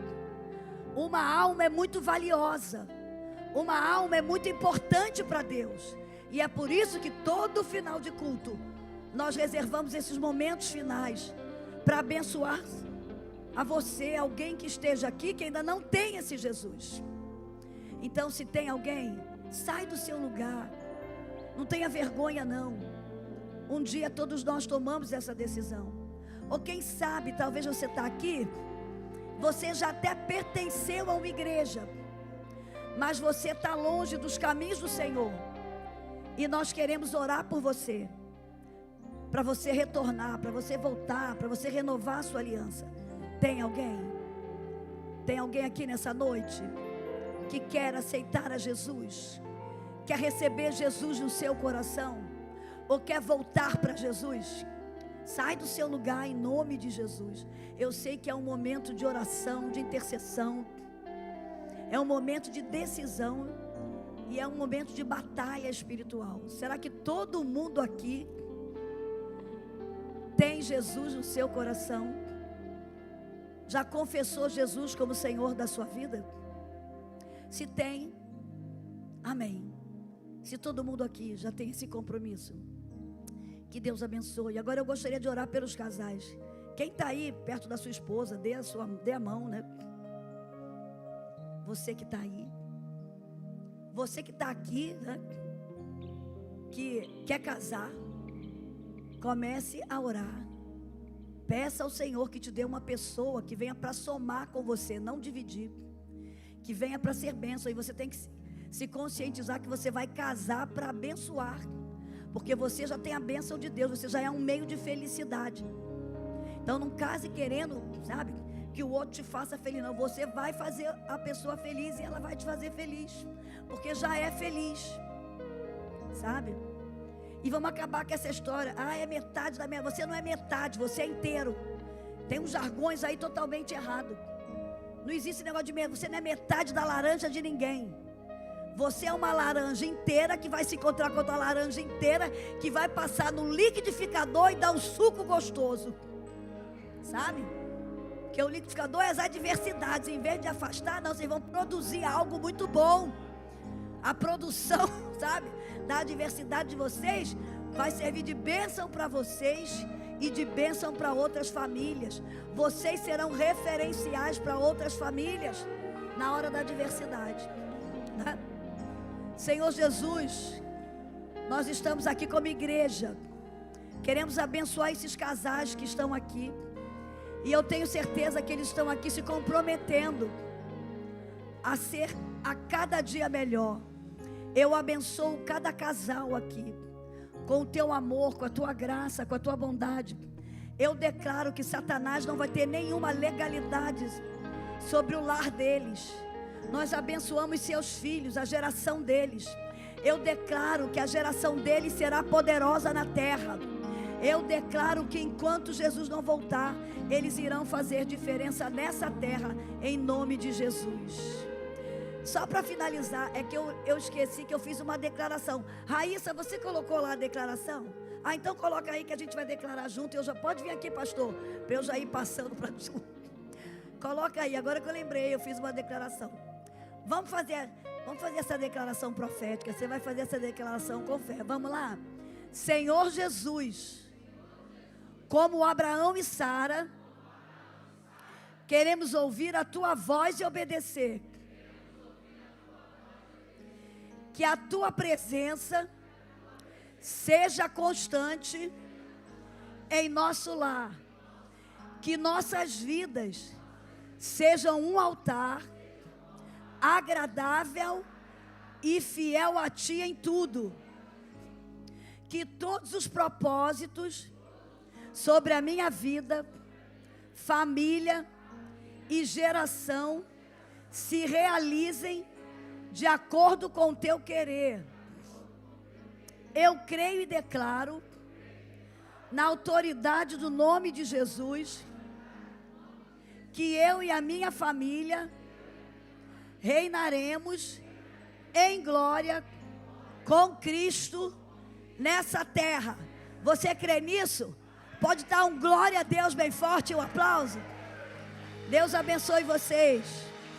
Uma alma é muito valiosa. Uma alma é muito importante para Deus. E é por isso que todo final de culto nós reservamos esses momentos finais para abençoar a você, alguém que esteja aqui que ainda não tem esse Jesus. Então, se tem alguém, sai do seu lugar. Não tenha vergonha, não. Um dia todos nós tomamos essa decisão. Ou quem sabe, talvez você está aqui, você já até pertenceu a uma igreja, mas você está longe dos caminhos do Senhor. E nós queremos orar por você, para você retornar, para você voltar, para você renovar a sua aliança. Tem alguém? Tem alguém aqui nessa noite que quer aceitar a Jesus? Quer receber Jesus no seu coração? Ou quer voltar para Jesus? Sai do seu lugar em nome de Jesus. Eu sei que é um momento de oração, de intercessão. É um momento de decisão. E é um momento de batalha espiritual. Será que todo mundo aqui tem Jesus no seu coração? Já confessou Jesus como Senhor da sua vida? Se tem, amém. Se todo mundo aqui já tem esse compromisso, que Deus abençoe. Agora eu gostaria de orar pelos casais. Quem está aí perto da sua esposa, dê a mão, né? Você que está aí. Você que está aqui, né? Que quer casar, comece a orar. Peça ao Senhor que te dê uma pessoa que venha para somar com você, não dividir. Que venha para ser bênção. E você tem que se conscientizar que você vai casar para abençoar. Porque você já tem a bênção de Deus, você já é um meio de felicidade. Então não case querendo, sabe, que o outro te faça feliz. Não, você vai fazer a pessoa feliz e ela vai te fazer feliz. Porque já é feliz, sabe? E vamos acabar com essa história. É metade da minha... Você não é metade, você é inteiro. Tem uns jargões aí totalmente errados. Não existe negócio de metade. Você não é metade da laranja de ninguém. Você é uma laranja inteira que vai se encontrar com outra laranja inteira, que vai passar no liquidificador e dar um suco gostoso. Sabe? Porque o liquidificador é as adversidades. Em vez de afastar, não, vocês vão produzir algo muito bom. A produção, sabe, da adversidade de vocês vai servir de bênção para vocês e de bênção para outras famílias. Vocês serão referenciais para outras famílias na hora da adversidade, né? Senhor Jesus, nós estamos aqui como igreja, queremos abençoar esses casais que estão aqui, e eu tenho certeza que eles estão aqui se comprometendo a ser a cada dia melhor. Eu abençoo cada casal aqui, com o teu amor, com a tua graça, com a tua bondade. Eu declaro que Satanás não vai ter nenhuma legalidade sobre o lar deles. Nós abençoamos seus filhos, a geração deles. Eu declaro que a geração deles será poderosa na terra. Eu declaro que enquanto Jesus não voltar, eles irão fazer diferença nessa terra, em nome de Jesus. Só para finalizar, é que eu esqueci que eu fiz uma declaração. Raíssa, você colocou lá a declaração? Então coloca aí que a gente vai declarar junto. Eu já pode vir aqui, pastor, para eu já ir passando para tu. Coloca aí, agora que eu lembrei, eu fiz uma declaração. Vamos fazer essa declaração profética. Você vai fazer essa declaração com fé. Vamos lá? Senhor Jesus, como Abraão e Sara, queremos ouvir a tua voz e obedecer. Que a tua presença seja constante em nosso lar. Que nossas vidas sejam um altar agradável e fiel a ti em tudo. Que todos os propósitos sobre a minha vida, família e geração se realizem de acordo com o teu querer. Eu creio e declaro, na autoridade do nome de Jesus, que eu e a minha família reinaremos em glória com Cristo nessa terra. Você crê nisso? Pode dar um glória a Deus bem forte, um aplauso. Deus abençoe vocês.